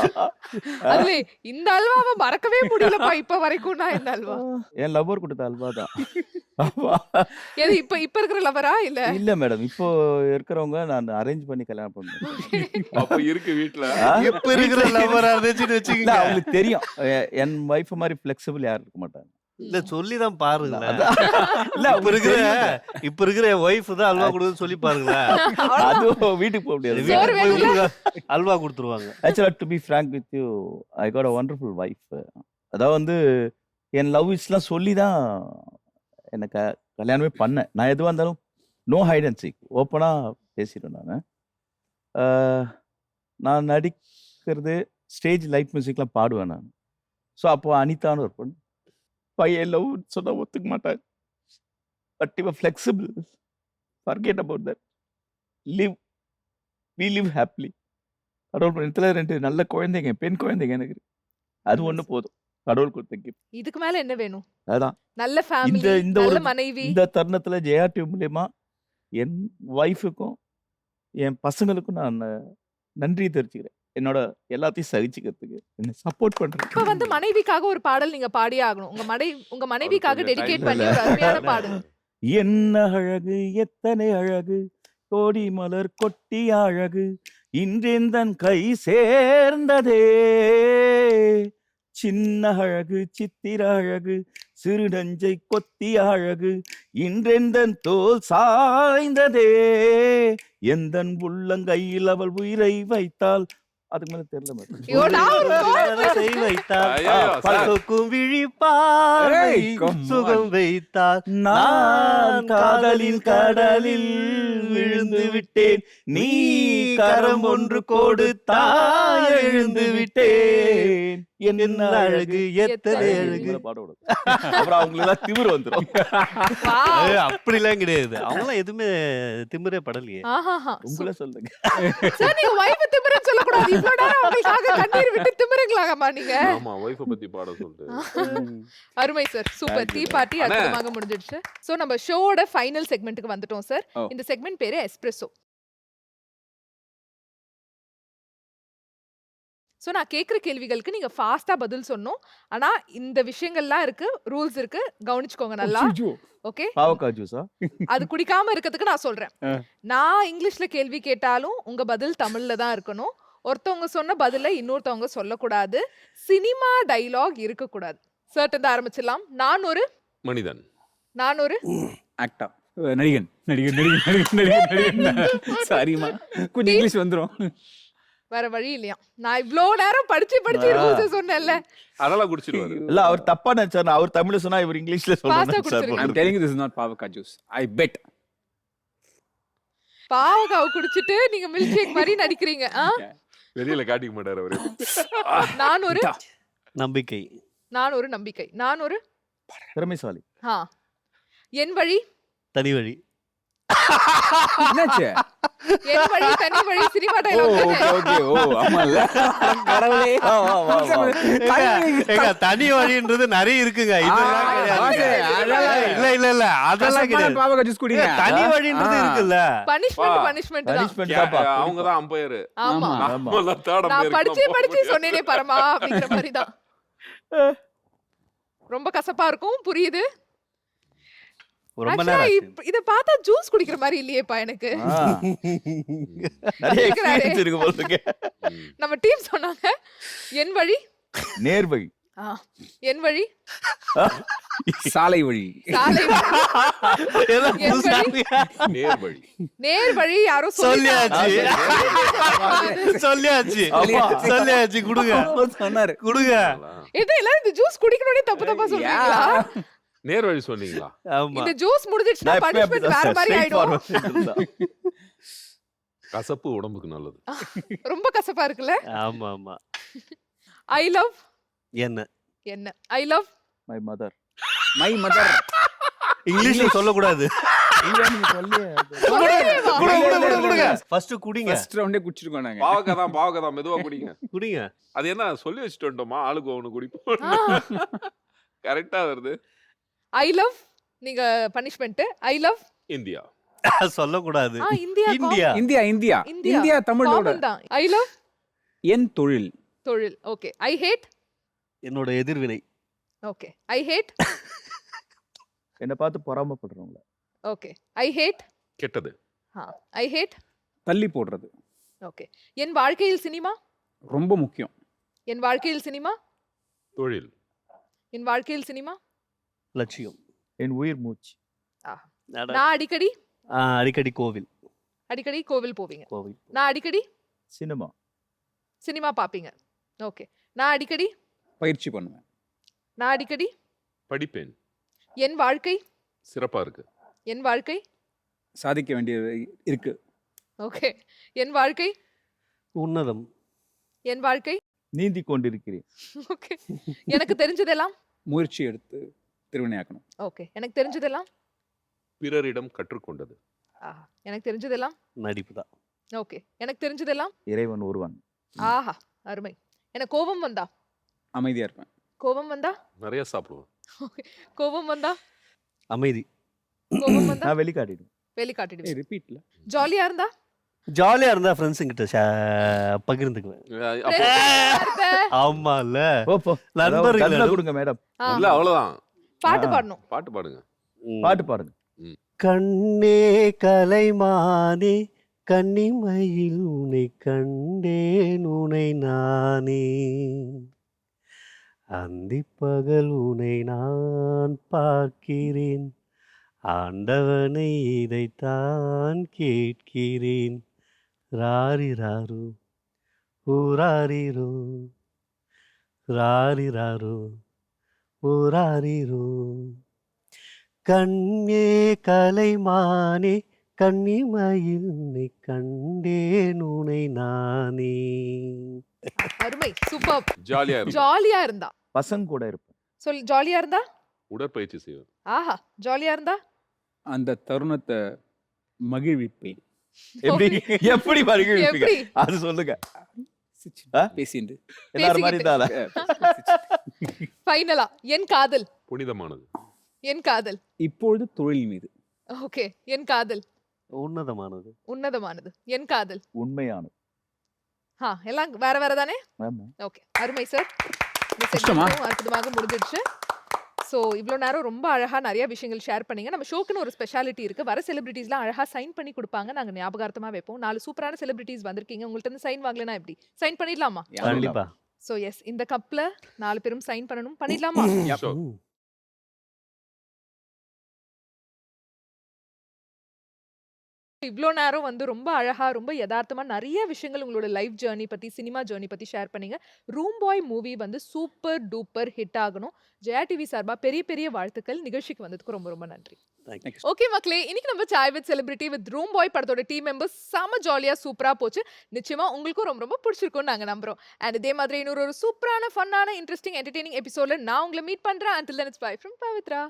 அதுல இந்த அல்வாவை மறக்கவே முடியலப்பா இப்ப வரைக்கும். நான் எந்த அல்வா? என் லவ்வர் கொடுத்த அல்வா தான். எது இப்ப இருக்கிற லவரா இல்ல? இல்ல மேடம், இப்போ இருக்கிறவங்க நான் அரேஞ்ச் பண்ணி கல்யாணம் பண்ணேன். அப்ப இருக்கு வீட்ல. இப்ப இருக்கிற லவ்வரா இருந்துச்சுன்னு இல்ல வச்சுக்கோங்க. அவங்களுக்கு தெரியும் என் வைஃப் மாதிரி ஃபிளெக்சிபிள் யாரும் இருக்க மாட்டாங்க. இல்ல சொல்லிதான் பாருங்களேன். இல்ல இப்ப இருக்கிற ஒய்ஃப் தான் அல்வா கொடுன்னு சொல்லி பாருங்களேன். அது வீட்டுக்கு போக முடியாது. சோறு வீட்டுக்கு போய் வேணும்ல? உங்களுக்கு அல்வா கொடுத்துருவாங்க. ஆக்சுவலா to be frank with you, I got a wonderful wife. அதாவது வந்து என் லவ் இஸ்லாம் சொல்லி தான் எனக்கு கல்யாணமே பண்ணேன். நான் எதுவாக இருந்தாலும் நோ ஹைட் அண்ட் சீக், ஓப்பனாக பேசிடுவேன். நான் நடிக்கிறது ஸ்டேஜ் லைட் மியூசிக்லாம் பாடுவேன் நான். ஸோ அப்போ அனிதான்னு ஒரு பொண்ணு பையன் லவ் சொன்னால் ஒத்துக்க மாட்டாங்க. பட் இவ flexible, forget about that, we live happily. கடவுள் புண்ணியத்துல 2 நல்ல குழந்தைங்க, பெண் குழந்தைங்க எனக்கு இருக்கு. அது ஒண்ணு போதும், கடவுள் கொடுத்த gift. இதுக்கு மேல என்ன வேணும்? அதான் நல்ல ஃபேமிலி, இந்த நல்ல ஒரு மனைவி. இந்த தருணத்துல ஜெயா டிவி மூலியமா என் ஒய்ஃபுக்கும் என் பசங்களுக்கும் நான் நன்றி தெரிவிச்சுக்கிறேன். என்னோட எல்லாத்தையும் சகிச்சுக்கிறதுக்கு என்ன சப்போர்ட் இப்ப பண்றேன். வந்து மனைவிக்காக ஒரு பாடல் நீங்க பாடியே ஆகணும். உங்க மனைவிக்காக கொஞ்சம் டெடிகேட் time பண்ணி இல்ல. ஒரு அருமையான பாடல். என்ன அழகு, எத்தனை அழகு, கோடி மலர் கொட்டி அழகு, இன்றெந்தன் கை சேர்ந்ததே, சின்ன அழகு, சித்திர அழகு, சிறு நஞ்சை கொத்தி அழகு, இன்றெந்தன் தோல் சாய்ந்ததே, எந்தன் உள்ளங்கையில் அவள் உயிரை வைத்தாள். அதுக்கு மேல தெரியல மேடம். ஐயோ, நான் ஒரு உள்ளத்தை வைத்தால் ஐயோ, சார். சொக்கும் விழிப்பார்வை ஏய், come on. சுகம் வைத்தால் நான் காதலின் கடலில் விழுந்து விட்டேன், நீ கரம் ஒன்று கொடுத்தாய் எழுந்து விட்டேன், என்ன அழகு எத்தனை அழகு. பாடக்கூடாது. அப்புறம் அவங்களுக்கு திமிரு வந்துடும். Wow. அப்படிலாம் கிடையாது. அவங்களாம் எதுவுமே திமிரே படலையே. ஆஹாஹா. உங்களே சொல்லுங்க. சார் நீங்க வைஃப் திமிரன்னு சொல்லக்கூடாது. இவ்வளவு நேரம் அவங்களுக்காக கண்ணீர் விட்டு திமிருங்களாகமா நீங்க? ஆமா, ஒய்ஃப பத்தி பாட சொல்லிட்டு. அருமை sir, super. Thank tea you. Party அண்ணா. அற்புதமாக முடிஞ்சிடுச்சு. சோ நம்ம ஷோவோட ஃபைனல் செக்மெண்ட்டுக்கு வந்துட்டோம் சார். ஓ. இந்த செக்மெண்ட் பேரு எஸ்பிரஸோ. ஸோ நான் கேட்குற கேள்விகளுக்கு நீங்க ஃபாஸ்டா பதில் சொன்னோம். ஆனா இந்த விஷயங்கள்லாம் இருக்கு, ரூல்ஸ் இருக்கு, கவனிச்சுக்கோங்க நல்லா. ஓகே, பாவக்காய் ஜூஸா? அது குடிக்காம இருக்கிறதுக்கு நான் சொல்றேன். நான் இங்கிலீஷ்ல கேள்வி கேட்டாலும் உங்க பதில் தமிழ்ல தான் இருக்கணும். ஒருத்தவங்க சொன்ன பதில இன்னொருத்தவங்க சொல்லக்கூடாது. சினிமா டைலாக் இருக்கக்கூடாது. சர்டன் ஆரம்பிச்சிடலாம். நான் ஒரு மனிதன். ஆக்டா நடிகன் நடிகன் நடிகன் நடிகன் நடிகன் நடிகன். சாரிமா, கொஞ்சம் இங்கிலீஷ் வந்துரும். வேற வழி இல்லையா? நான் இவ்ளோ நேரம் படிச்சு ரூல்ஸ் சொன்னேன்ல. அதெல்லாம் குடிச்சிடுவாரு. இல்ல அவர் தப்பா நினைச்சாரு. அவர் தமிழ்ல சொன்னா இவர் இங்கிலீஷ்ல Fast ஆ சொல்லணும் குடிச்சிருங்க. I'm telling you this is not pavaka juice. I bet. பாவக்காவை குடிச்சிட்டு நீங்க மில்க் ஷேக் மாதிரி நடிக்கிறீங்க. வெளியில காட்டிக்க மாட்டாரு அவரு. நான் ஒரு நம்பிக்கை. நம்பிக்கை. நான் ஒரு திறமைசாலி. என் வழி. தனி வழி. என்னாச்சு? என் வழி தனி வழி சினிமா டைலாக் தானே? ஓகே ஓ ஆமால. கடவுளே. ஏங்க, தனி வழின்றது நிறைய இருக்குங்க. இதெல்லாம் கிடையாது. இல்ல அதெல்லாம் கிடையாது. பாவகா ஜூஸ் குடிங்க. தனி வழின்றது இருக்குல்ல. பனிஷ்மென்ட் தான். பனிஷ்மென்ட் தான்ப்பா. அவங்க தான் அம்பையர். ஆமா. ஆமா. நான் படிச்சு சொன்னேனே பரமா அப்படிங்கிற மாதிரி தான். ரொம்ப கசப்பா இருக்கும், புரியுது. ரொம்ப Actually, நேரம் இத பார்த்தா ஜூஸ் குடிக்கிற மாதிரி இல்லையேப்பா எனக்கு. நிறைய எக்ஸ்பீரியன்ஸ் இருக்கு போல இருக்கு. நம்ம டீம் சொன்னாங்க என் வழி நேர்வழி. என் வழி சாலை வழி. சாலை எல்லாம் என் புதுசா வழி? இருக்கு. நேர் வழி. நேர் வழி யாரோ சொல்லிட்டாங்க. சொல்லியாச்சு சொல்லியாச்சு சொல்லியாச்சு கொடுங்க சொன்னாரு. கொடுங்க. இது எல்லாரும் இந்த ஜூஸ் குடிக்கணும்னே தப்பு தப்பா சொல்றீங்களா? நேர் வழி சொன்னீங்களா? ஆமா இந்த ஜூஸ் முடிஞ்சிடுச்சுன்னா நான் எப்பயும் பனிஷ்மெண்ட் அப்படிதான் வேற சார், மாதிரி straight ஆயிடும். forward தான். கசப்பு உடம்புக்கு நல்லது. ரொம்ப கசப்பா இருக்குல்ல? ஆமா ஆமா. ஐ லவ் என்ன என்ன? I love My mother. My mother. இங்கிலீஷ்ல சொல்லக்கூடாது. ஃபர்ஸ்ட் குடிங்க ஃபர்ஸ்ட் ரவுண்டே குடிச்சிருக்கோம் நாங்க. பாவக்காதான் மெதுவா குடிங்க. குடிங்க. அது என்ன சொல்லி வச்சுட்டு வந்துட்டோமா, ஆளுக்கு ஒண்ணு குடிப்போம். கரெக்டா வருது. ஐ லவ் நீங்க பனிஷ்மெண்ட். I love India. சொல்லக்கூடாது. India India India India India. India தமிழோட. காமன் தான். ஐ லவ் என் தொழில். தொழில். ஓகே. I hate. என்னோட எதிர்வினை. ஓகே. I hate. என்ன பார்த்து பொறாமப்படுறவங்கள. ஓகே. I hate. கெட்டது. I hate. தள்ளி போடுறது. ஓகே. என் வாழ்க்கையில் சினிமா. ரொம்ப முக்கியம். என் வாழ்க்கையில் சினிமா. தொழில். என் வாழ்க்கையில் சினிமா. லட்சியம். என் உயிர் மூச்சு. நான் அடிக்கடி அடிக்கடி கோவில். அடிக்கடி கோவில் போவீங்க. கோவில். நான் அடிக்கடி சினிமா. சினிமா பாப்பீங்க. ஓகே. நான் அடிக்கடி பயிற்சி பண்ணுவேன். நான் அடிக்கடி படிப்பேன். என் வாழ்க்கை. சிறப்பா இருக்கு. என் வாழ்க்கை. சாதிக்க வேண்டியது இருக்கு. ஓகே. என் வாழ்க்கை. உன்னதம். என் வாழ்க்கை. நீந்தி கொண்டிருக்கிறேன். ஓகே. எனக்கு தெரிஞ்சதெல்லாம். முயற்சி எடுத்து திருவினையாக்கணும். ஓகே. எனக்கு தெரிஞ்சதெல்லாம். பிறரிடம் கற்றுக்கொண்டது. எனக்கு தெரிஞ்சதெல்லாம். நடிப்பு தான். ஓகே. எனக்கு தெரிஞ்சதெல்லாம். இறைவன் ஒருவன். ஆஹா அருமை. எனக்கு கோபம் வந்தா. அமைதியா இருப்பேன். கோபம் வந்தா. நிறைய சாப்பிடுவேன். ஓகே. கோபம் வந்தா. அமைதி. கோபம் வந்தா நான் வெளிக்காட்டிடுவேன். வெளிக்காட்டிடுவேன். ரிப்பீட்ல. ஜாலியா இருந்தா. ஜாலியா இருந்தா ஃப்ரெண்ட்ஸ் கிட்ட பகிர்ந்துக்குவேன். ஆமால ஓப்போ நண்பர்கள் கொடுங்க மேடம். இல்ல அவ்வளவுதான். பாட்டு பாடணும். பாட்டு பாடுங்க. பாட்டு பாடுங்க. கண்ணே கலைமானே கன்னிமையில் உன்னை கண்டேன் உனை நானே அந்திப்பகல் உனை நான் பார்க்கிறேன் ஆண்டவனை இதைத்தான் கேட்கிறேன் ராரிராரு ஊராரிரோ ராரிராரு ஊராரிரோ கண்ணே கலைமானே கன்னிமையில் உன்னை கண்டேன் உனை நானே. அருமை. சூப்பர். ஜாலியா இருக்கு. ஜாலியா இருந்தா. பசங்க கூட இருப்பேன். சொல். ஜாலியா இருந்தா. உடற்பயிற்சி செய்வேன். ஆஹா ஜாலியா இருந்தா. அந்த தருணத்தை மகிழ்விப்பேன். எப்படி எப்படி வருகிறீங்க எப்படி? அது சொல்லுங்க. பேசிண்டு எல்லாரும் மாதிரி தானே. ஃபைனலா என் காதல். புனிதமானது. என் காதல். இப்பொழுது தொழில் மீது. ஓகே. என் காதல். உன்னதமானது. உன்னதமானது. என் காதல். உண்மையானது. எல்லாம் வேற வேற தானே. ஆமா. ஓகே. அருமை சார். கஷ்டமா? அற்புதமாக முடிஞ்சிடுச்சு. ஸோ இவ்வளோ நேரம் ரொம்ப அழகா நிறைய விஷயங்கள் ஷேர் பண்ணீங்க. நம்ம ஷோக்குன்னு ஒரு ஸ்பெஷாலிட்டி இருக்கு. வர செலிபிரிட்டிஸ்லாம் அழகா சைன் பண்ணி கொடுப்பாங்க. நாங்க ஞாபகார்த்தமா வைப்போம். 4 சூப்பரான செலிபிரிட்டிஸ் வந்திருக்கீங்க. உங்கள்ட்ட இருந்து சைன் வாங்கலனா எப்படி? சைன் பண்ணிடலாமா? கண்டிப்பா. ஸோ எஸ், இந்த கப்ல 4 பேரும் சைன் பண்ணணும். பண்ணிடலாமா? Sure. இவ்வளோ நேரம் வந்து ரொம்ப அழகா ரொம்ப யதார்த்தமா நிறைய விஷயங்கள் உங்களோட லைஃப் ஜேர்னி பத்தி சினிமா ஜேர்னி பத்தி ஷேர் பண்ணீங்க. ரூம் பாய் மூவி வந்து சூப்பர் டூப்பர் ஹிட் ஆகணும். ஜெயா டிவி சார்பா பெரிய பெரிய வாழ்த்துக்கள். நிகழ்ச்சிக்கு வந்ததுக்கு ரொம்ப ரொம்ப நன்றி. ஓகே மக்களே, இன்னைக்கு நம்ம Sai with celebrity with room boy படத்தோட டீம் மெம்பர்ஸ் செம ஜாலியா சூப்பரா போச்சு. நிச்சயமா உங்களுக்கும் ரொம்ப ரொம்ப பிடிச்சிருக்கும்னு நாங்க நம்புறோம். அண்ட் இதே மாதிரி இன்னொரு சூப்பரான ஃபன்னான இன்ட்ரெஸ்டிங் என்டர்டெய்னிங் எபிசோட்ல நான் உங்களை மீட் பண்றேன். until then it's bye from Pavithra.